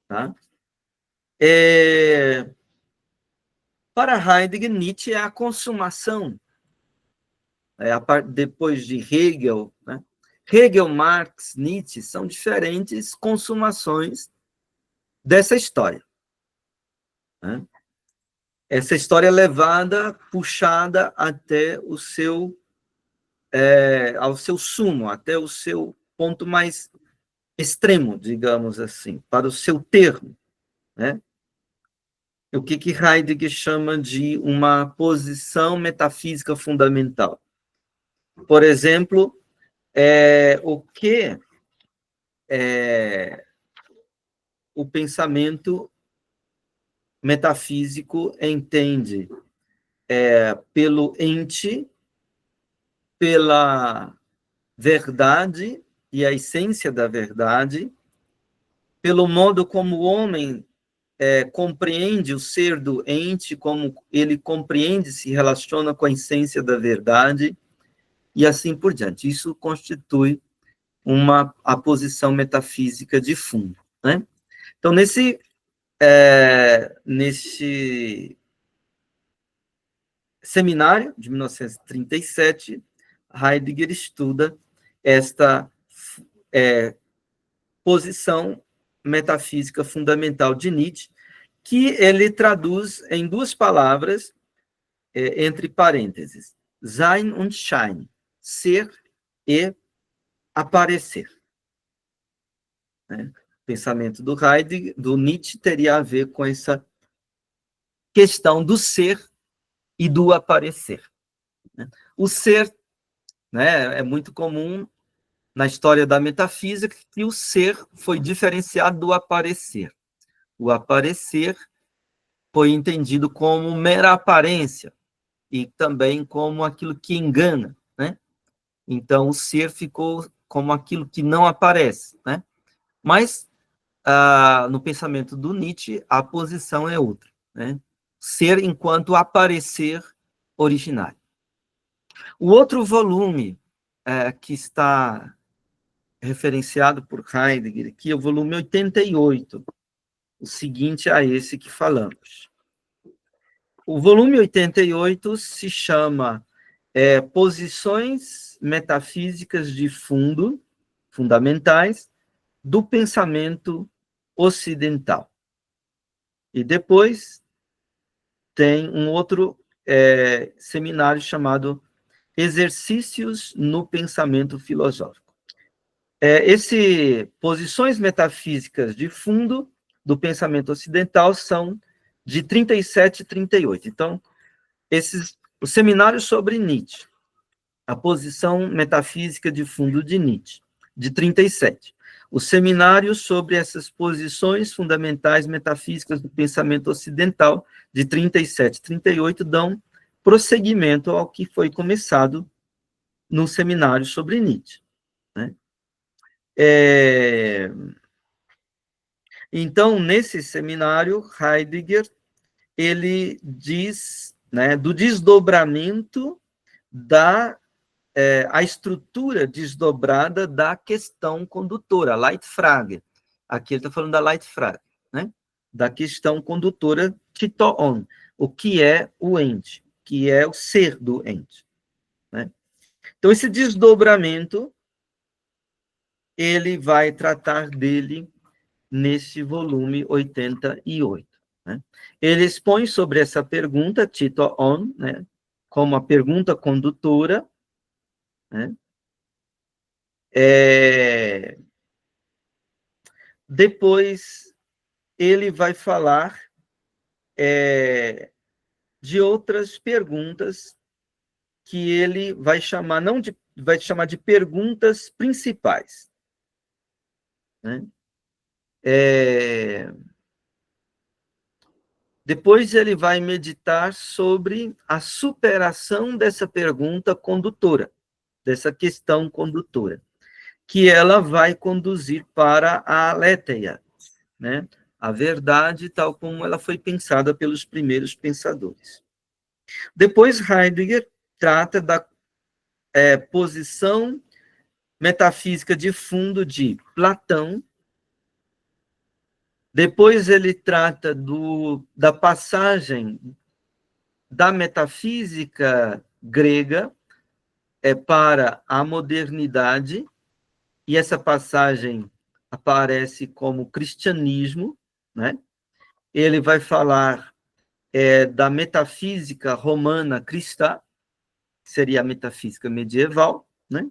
Tá? Para Heidegger, Nietzsche é a consumação, depois de Hegel, né? Hegel, Marx, Nietzsche são diferentes consumações dessa história, né? Essa história é levada, puxada até ao seu sumo, até o seu ponto mais extremo, digamos assim, para o seu termo, né? O que Heidegger chama de uma posição metafísica fundamental. Por exemplo, o que o pensamento metafísico entende pelo ente, pela verdade e a essência da verdade, pelo modo como o homem compreende o ser do ente, como ele compreende e se relaciona com a essência da verdade, e assim por diante. Isso constitui a posição metafísica de fundo, né? Então, nesse seminário de 1937, Heidegger estuda esta posição metafísica fundamental de Nietzsche, que ele traduz em 2 palavras, entre parênteses, Sein und Schein, ser e aparecer. Né? O pensamento do Heidegger, do Nietzsche, teria a ver com essa questão do ser e do aparecer. Né? O ser, né, é muito comum na história da metafísica que o ser foi diferenciado do aparecer. O aparecer foi entendido como mera aparência e também como aquilo que engana, né? Então, o ser ficou como aquilo que não aparece, né? Mas, no pensamento do Nietzsche, a posição é outra, né? Ser enquanto aparecer originário. O outro volume que está referenciado por Heidegger aqui é o volume 88, o seguinte a esse que falamos. O volume 88 se chama Posições Metafísicas de Fundo, Fundamentais, do Pensamento Ocidental. E depois tem um outro seminário chamado Exercícios no Pensamento Filosófico. Posições Metafísicas de Fundo do Pensamento Ocidental são de 37 e 38. Então, o seminário sobre Nietzsche, a posição metafísica de fundo de Nietzsche, de 37. O seminário sobre essas posições fundamentais metafísicas do pensamento ocidental, de 37 e 38, dão prosseguimento ao que foi começado no seminário sobre Nietzsche, né? Então, nesse seminário, Heidegger, ele diz, né, do desdobramento a estrutura desdobrada da questão condutora, Leitfrage. Aqui ele está falando da Leitfrage, né? Da questão condutora Titoon, o que é o ente, que é o ser do ente, né? Então, esse desdobramento, ele vai tratar dele nesse volume 88. né? Ele expõe sobre essa pergunta, Tito on, né, como a pergunta condutora, né? Depois, ele vai falar de outras perguntas que ele vai chamar, vai chamar de perguntas principais, né? Depois ele vai meditar sobre a superação dessa pergunta condutora, dessa questão condutora, que ela vai conduzir para a aletheia, né? A verdade tal como ela foi pensada pelos primeiros pensadores. Depois Heidegger trata da posição metafísica de fundo de Platão. Depois ele trata da passagem da metafísica grega para a modernidade, e essa passagem aparece como cristianismo, né? Ele vai falar da metafísica romana cristã, que seria a metafísica medieval, né?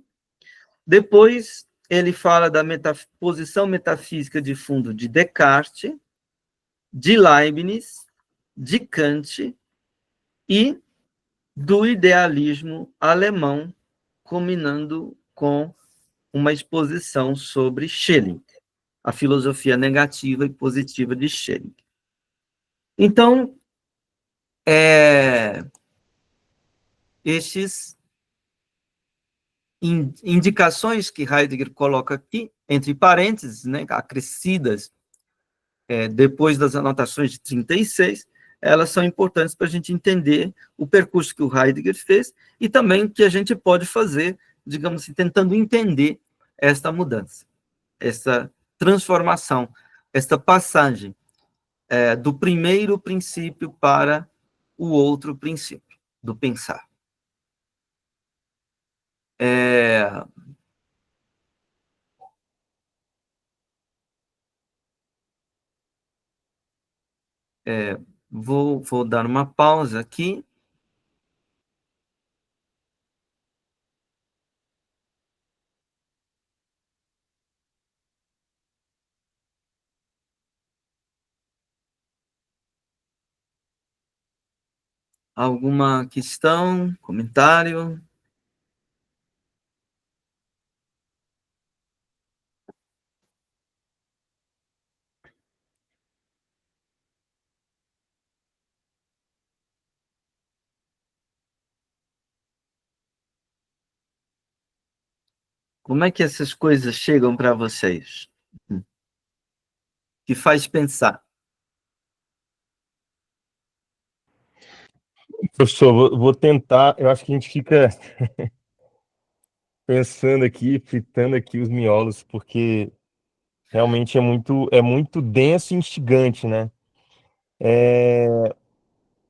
Depois ele fala da posição metafísica de fundo de Descartes, de Leibniz, de Kant e do idealismo alemão, culminando com uma exposição sobre Schelling, a filosofia negativa e positiva de Schelling. Então, estes indicações que Heidegger coloca aqui, entre parênteses, né, acrescidas depois das anotações de 36, elas são importantes para a gente entender o percurso que o Heidegger fez e também que a gente pode fazer, digamos assim, tentando entender esta mudança, essa transformação, esta passagem do primeiro princípio para o outro princípio, do pensar. Vou dar uma pausa aqui. Alguma questão, comentário? Como é que essas coisas chegam para vocês? Que faz pensar? Professor, vou tentar. Eu acho que a gente fica pensando aqui, fritando aqui os miolos, porque realmente é muito denso e instigante, né?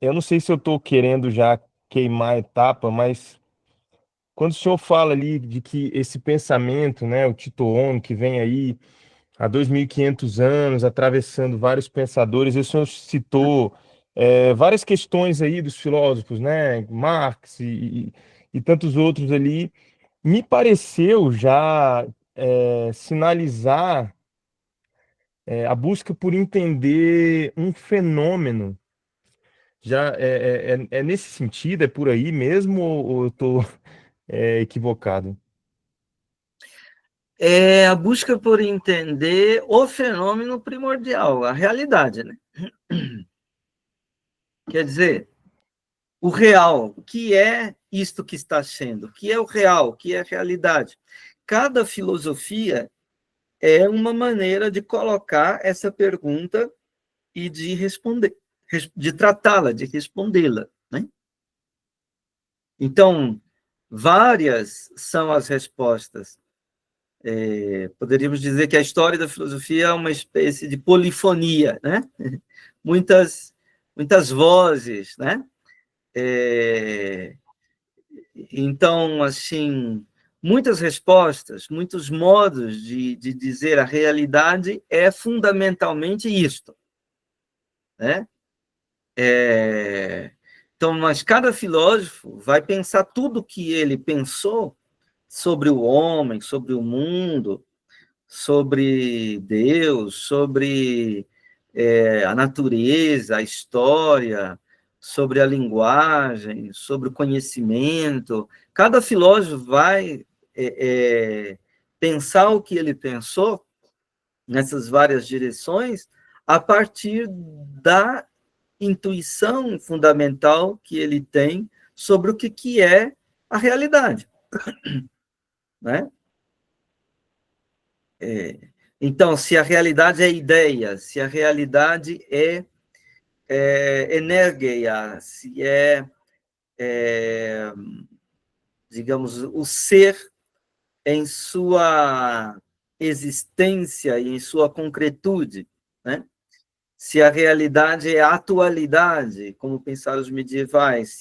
Eu não sei se eu estou querendo já queimar a etapa, mas quando o senhor fala ali de que esse pensamento, né, o Tito On, que vem aí há 2.500 anos, atravessando vários pensadores, e o senhor citou várias questões aí dos filósofos, né, Marx e tantos outros ali, me pareceu já sinalizar a busca por entender um fenômeno. Já é nesse sentido, é por aí mesmo, ou eu estou equivocado? É a busca por entender o fenômeno primordial, a realidade, né? Quer dizer, o real, o que é isto que está sendo? O que é o real? O que é a realidade? Cada filosofia é uma maneira de colocar essa pergunta e de responder, de tratá-la, de respondê-la, né? Então, várias são as respostas. Poderíamos dizer que a história da filosofia é uma espécie de polifonia, né? Muitas vozes, né? Então, assim, muitas respostas, muitos modos de dizer a realidade é fundamentalmente isto, né? Então, mas cada filósofo vai pensar tudo o que ele pensou sobre o homem, sobre o mundo, sobre Deus, sobre a natureza, a história, sobre a linguagem, sobre o conhecimento. Cada filósofo vai pensar o que ele pensou nessas várias direções a partir da intuição fundamental que ele tem sobre o que é a realidade, né? Então, se a realidade é ideia, se a realidade é energia, se digamos, o ser em sua existência e em sua concretude, né? Se a realidade é a atualidade, como pensaram os medievais,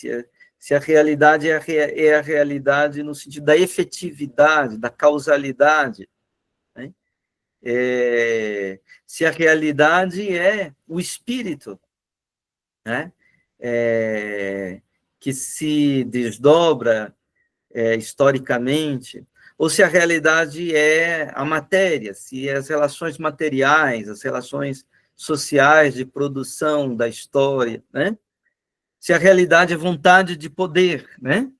se a realidade é a realidade no sentido da efetividade, da causalidade, né? Se a realidade é o espírito, né? Que se desdobra historicamente, ou se a realidade é a matéria, se as relações materiais, as relações sociais de produção da história, né? Se a realidade é vontade de poder, né?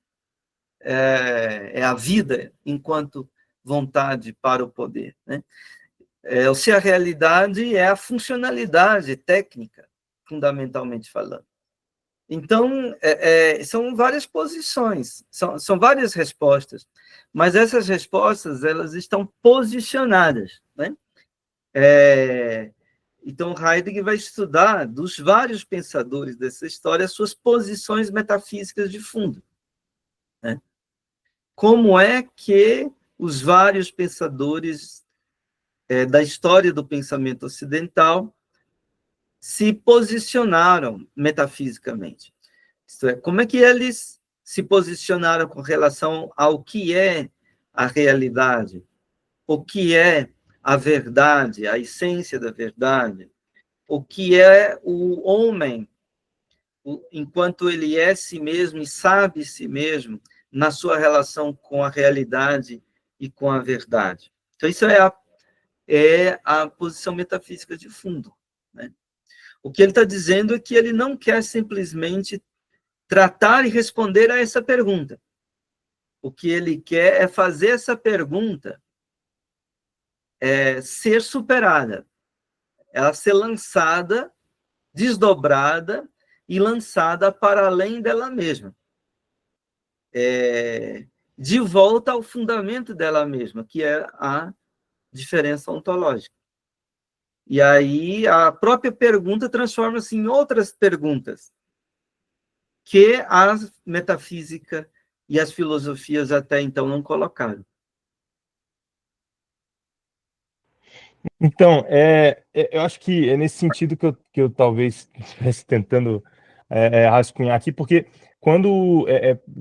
É a vida enquanto vontade para o poder, né? Ou se a realidade é a funcionalidade técnica, fundamentalmente falando. Então, são várias posições, são várias respostas, mas essas respostas elas estão posicionadas, né? Então, Heidegger vai estudar dos vários pensadores dessa história as suas posições metafísicas de fundo, né? Como é que os vários pensadores da história do pensamento ocidental se posicionaram metafisicamente? Isto é, como é que eles se posicionaram com relação ao que é a realidade, o que é a verdade, a essência da verdade, o que é o homem, enquanto ele é si mesmo e sabe si mesmo, na sua relação com a realidade e com a verdade. Então, isso é a posição metafísica de fundo, né? O que ele está dizendo é que ele não quer simplesmente tratar e responder a essa pergunta. O que ele quer é fazer essa pergunta ser superada, ela ser lançada, desdobrada e lançada para além dela mesma. De volta ao fundamento dela mesma, que é a diferença ontológica. E aí a própria pergunta transforma-se em outras perguntas que a metafísica e as filosofias até então não colocaram. Então, eu acho que é nesse sentido que eu talvez estivesse tentando rascunhar aqui, porque quando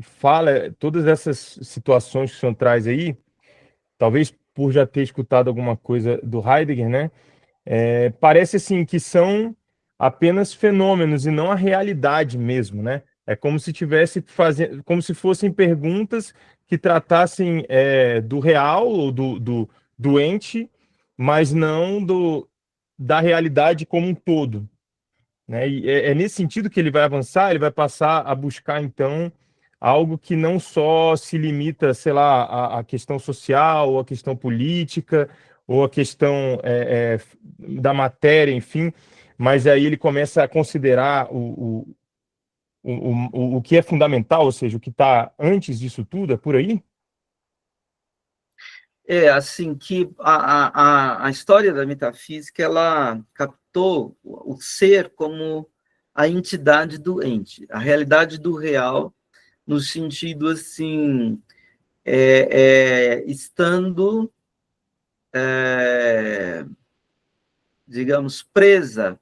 fala todas essas situações que o senhor traz aí, talvez por já ter escutado alguma coisa do Heidegger, né? Parece assim que são apenas fenômenos e não a realidade mesmo, né? É como se tivesse fazendo, como se fossem perguntas que tratassem do real ou do doente, mas não da realidade como um todo, né? E é nesse sentido que ele vai avançar, ele vai passar a buscar então algo que não só se limita, sei lá, à questão social, ou à questão política, ou à questão da matéria, enfim, mas aí ele começa a considerar o que é fundamental, ou seja, o que está antes disso tudo, é por aí? Assim, que a história da metafísica, ela captou o ser como a entidade do ente, a realidade do real, no sentido, assim, estando, digamos, presa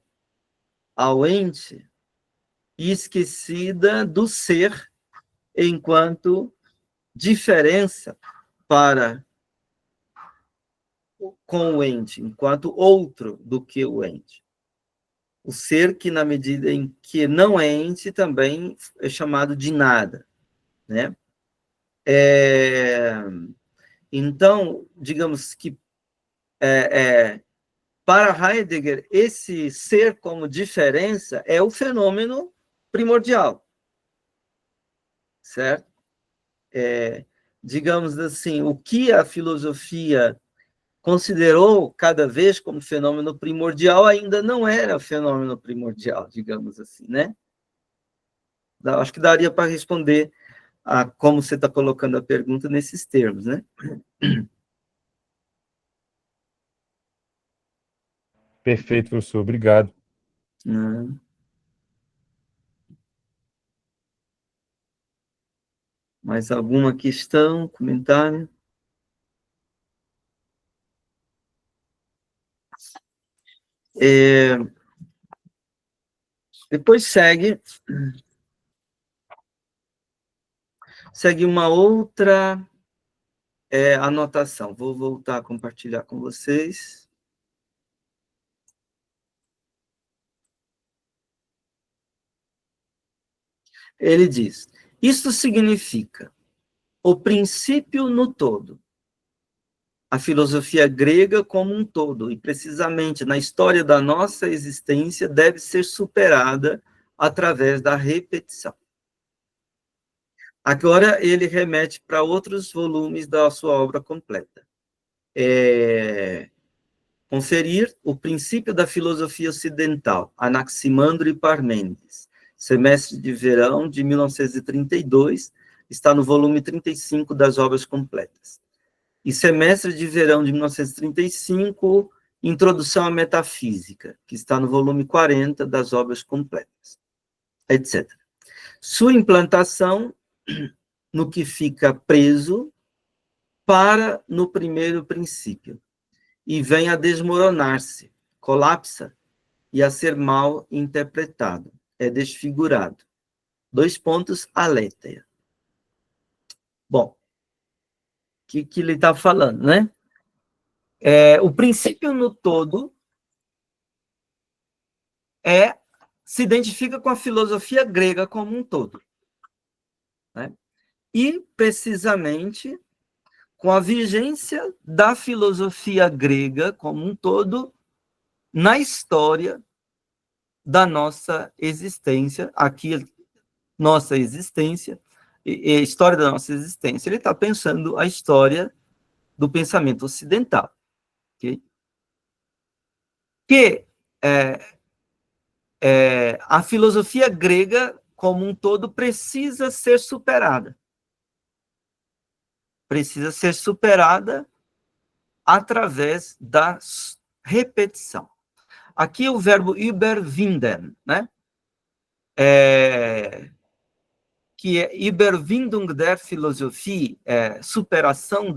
ao ente e esquecida do ser enquanto diferença para com o ente, enquanto outro do que o ente. O ser que, na medida em que não é ente, também é chamado de nada, né? Então, digamos que para Heidegger, esse ser como diferença é o fenômeno primordial, certo? Digamos assim, o que a filosofia considerou cada vez como fenômeno primordial ainda não era fenômeno primordial, digamos assim, né? Acho que daria para responder a como você está colocando a pergunta nesses termos, né? Perfeito, professor. Obrigado. Mais alguma questão, comentário? Depois segue uma outra anotação. Vou voltar a compartilhar com vocês. Ele diz: isto significa o princípio no todo, a filosofia grega como um todo, e precisamente na história da nossa existência, deve ser superada através da repetição. Agora ele remete para outros volumes da sua obra completa. Conferir o princípio da filosofia ocidental, Anaximandro e Parmênides, semestre de verão de 1932, está no volume 35 das obras completas. E semestre de verão de 1935, Introdução à Metafísica, que está no volume 40 das obras completas, etc. Sua implantação no que fica preso para no primeiro princípio, e vem a desmoronar-se, colapsa, e a ser mal interpretado, é desfigurado. 2 pontos, aletheia. Bom, o que ele está falando, né? O princípio no todo se identifica com a filosofia grega como um todo, né? E, precisamente, com a vigência da filosofia grega como um todo na história da nossa existência, aqui, nossa existência, e a história da nossa existência. Ele está pensando a história do pensamento ocidental, okay? Que a filosofia grega, como um todo, precisa ser superada. Precisa ser superada através da repetição. Aqui o verbo überwinden, né? Que é Überwindung der Philosophie, superação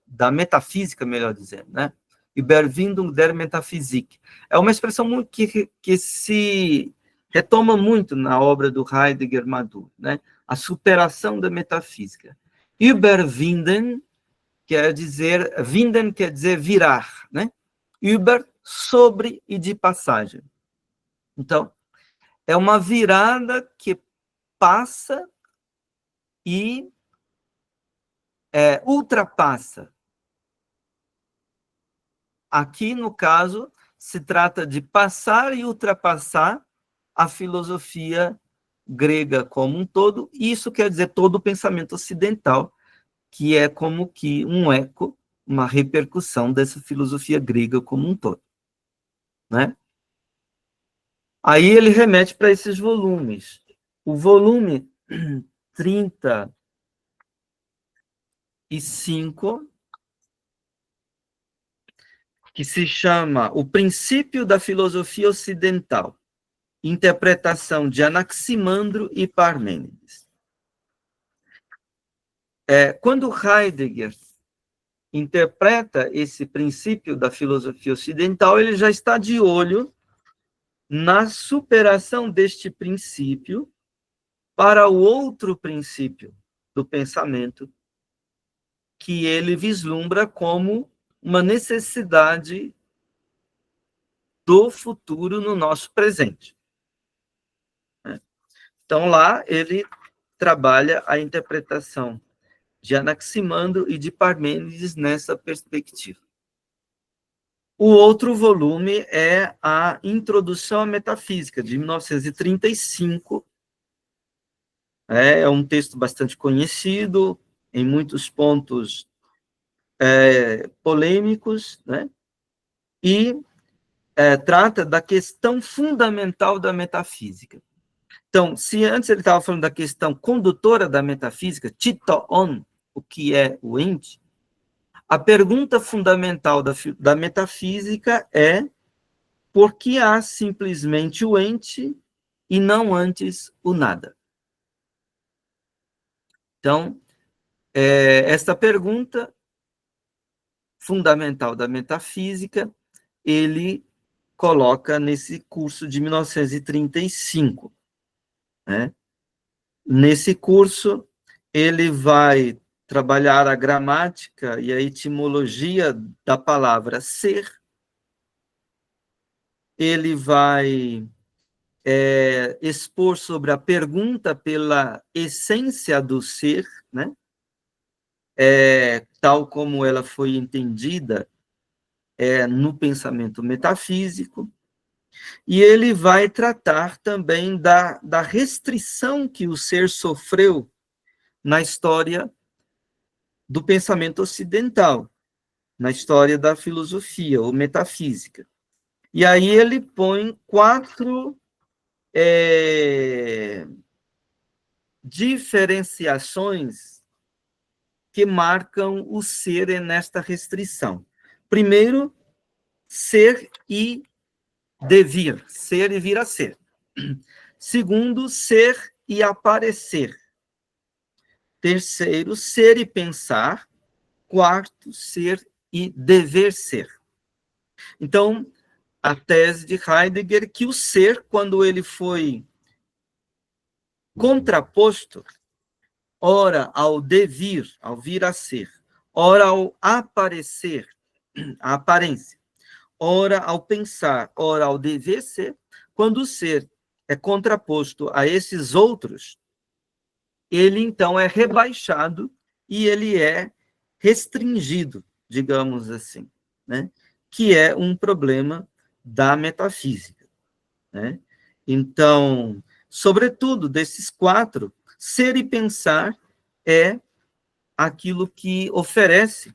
da metafísica, melhor dizendo, né? Überwindung der Metaphysik. É uma expressão que se retoma muito na obra do Heidegger Maduro, né? A superação da metafísica. Überwinden winden quer dizer virar, né? Über, sobre e de passagem. Então, é uma virada que passa e ultrapassa. Aqui, no caso, se trata de passar e ultrapassar a filosofia grega como um todo, e isso quer dizer todo o pensamento ocidental, que é como que um eco, uma repercussão dessa filosofia grega como um todo, né? Aí ele remete para esses volumes. O volume 35, que se chama O Princípio da Filosofia Ocidental, interpretação de Anaximandro e Parmênides. Quando Heidegger interpreta esse princípio da filosofia ocidental, ele já está de olho na superação deste princípio para o outro princípio do pensamento, que ele vislumbra como uma necessidade do futuro no nosso presente. Então, lá ele trabalha a interpretação de Anaximandro e de Parmênides nessa perspectiva. O outro volume é a Introdução à Metafísica, de 1935. É um texto bastante conhecido, em muitos pontos polêmicos, né? E trata da questão fundamental da metafísica. Então, se antes ele estava falando da questão condutora da metafísica, titoon, o que é o ente, a pergunta fundamental da metafísica é por que há simplesmente o ente e não antes o nada? Então, esta pergunta fundamental da metafísica, ele coloca nesse curso de 1935. Né? Nesse curso, ele vai trabalhar a gramática e a etimologia da palavra ser. Ele vai expor sobre a pergunta pela essência do ser, né? Tal como ela foi entendida no pensamento metafísico. E ele vai tratar também da restrição que o ser sofreu na história do pensamento ocidental, na história da filosofia ou metafísica. E aí ele põe 4 diferenciações que marcam o ser nesta restrição. Primeiro, ser e devir, ser e vir a ser. Segundo, ser e aparecer. Terceiro, ser e pensar. Quarto, ser e dever ser. Então, a tese de Heidegger que o ser, quando ele foi contraposto, ora ao devir, ao vir a ser, ora ao aparecer, a aparência, ora ao pensar, ora ao dever ser, quando o ser é contraposto a esses outros, ele então é rebaixado e ele é restringido, digamos assim, né? Que é um problema da metafísica, né? Então, sobretudo, desses 4, ser e pensar é aquilo que oferece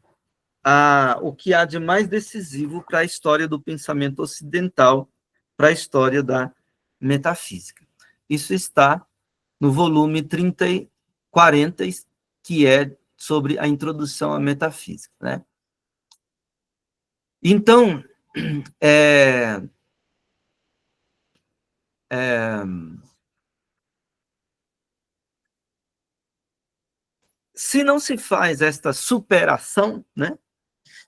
o que há de mais decisivo para a história do pensamento ocidental, para a história da metafísica. Isso está no volume 40, que é sobre a introdução à metafísica, né? Então, se não se faz esta superação, né,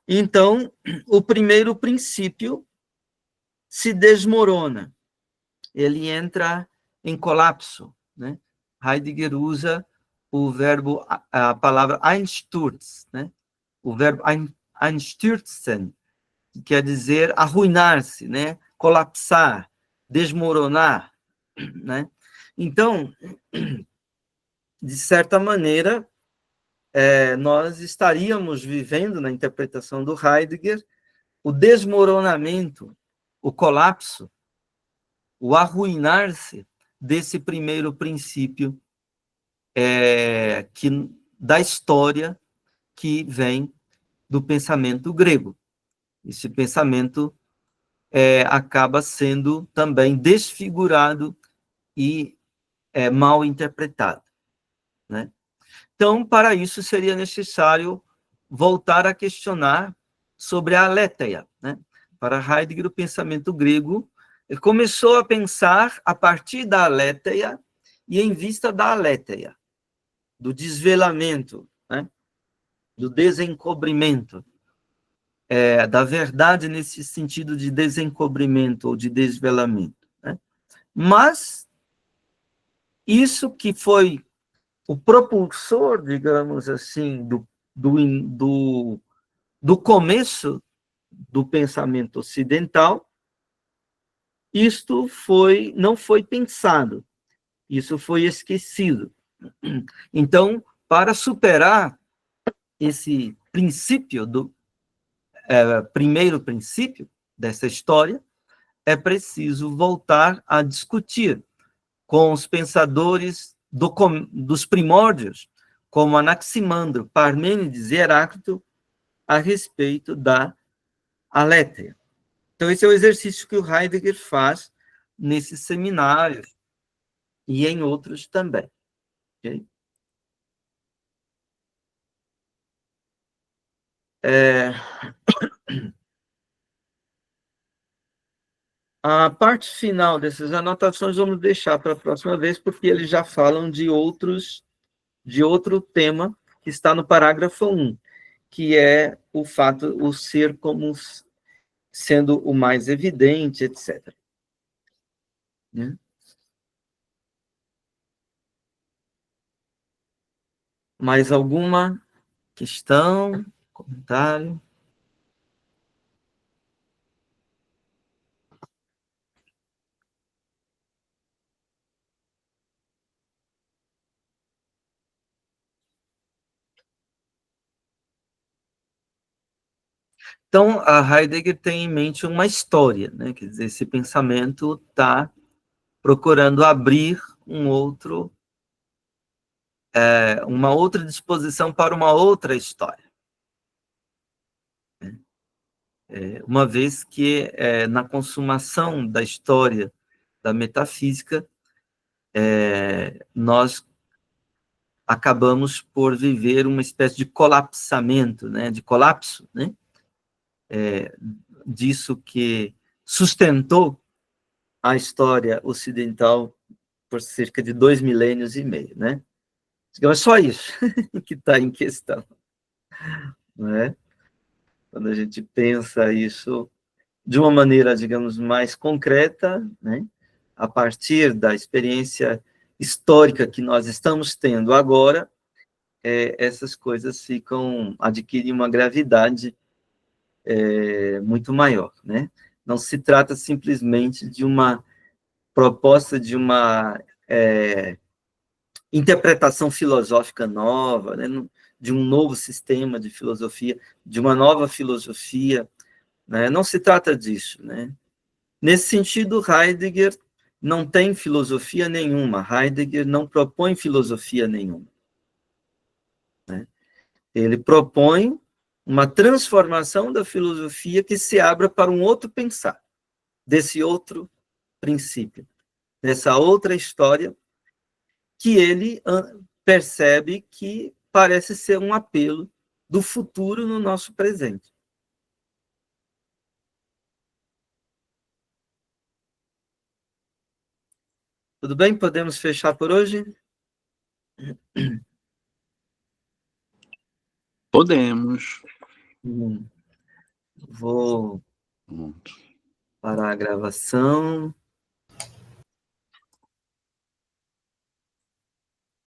então o primeiro princípio se desmorona, ele entra em colapso, né? Heidegger usa o verbo, a palavra einsturz, né? O verbo einstürzen, que quer dizer arruinar-se, né? Colapsar, desmoronar, né? Então, de certa maneira, nós estaríamos vivendo, na interpretação do Heidegger, o desmoronamento, o colapso, o arruinar-se desse primeiro princípio da história que vem do pensamento grego. Esse pensamento acaba sendo também desfigurado e mal interpretado, né? Então, para isso, seria necessário voltar a questionar sobre a aletheia, né? Para Heidegger, o pensamento grego ele começou a pensar a partir da aletheia e em vista da aletheia, do desvelamento, né? Do desencobrimento, da verdade nesse sentido de desencobrimento ou de desvelamento, né? Mas isso que foi o propulsor, digamos assim, do começo do pensamento ocidental, isto não foi pensado, isso foi esquecido. Então, para superar esse princípio primeiro princípio dessa história, é preciso voltar a discutir com os pensadores dos primórdios, como Anaximandro, Parmênides e Heráclito, a respeito da alétheia. Então, esse é o exercício que o Heidegger faz nesses seminários e em outros também. Okay? A parte final dessas anotações vamos deixar para a próxima vez, porque eles já falam de outro tema que está no parágrafo 1, que é o fato, o ser como sendo o mais evidente, etc. Né? Mais alguma questão, comentário? Então, a Heidegger tem em mente uma história, né? Quer dizer, esse pensamento está procurando abrir uma outra disposição para uma outra história. Uma vez que, na consumação da história da metafísica, nós acabamos por viver uma espécie de colapsamento, né? De colapso, né? Disso que sustentou a história ocidental por cerca de 2 milênios e meio, né? Então, é só isso que está em questão, não é? Quando a gente pensa isso de uma maneira, digamos, mais concreta, né? A partir da experiência histórica que nós estamos tendo agora, essas coisas adquirem uma gravidade muito maior, né? Não se trata simplesmente de uma proposta de uma interpretação filosófica nova, né? De um novo sistema de filosofia, de uma nova filosofia, né? Não se trata disso, né? Nesse sentido, Heidegger não tem filosofia nenhuma, Heidegger não propõe filosofia nenhuma, né? Ele propõe uma transformação da filosofia que se abra para um outro pensar, desse outro princípio, dessa outra história que ele percebe que parece ser um apelo do futuro no nosso presente. Tudo bem? Podemos fechar por hoje? Podemos. Vou parar a gravação.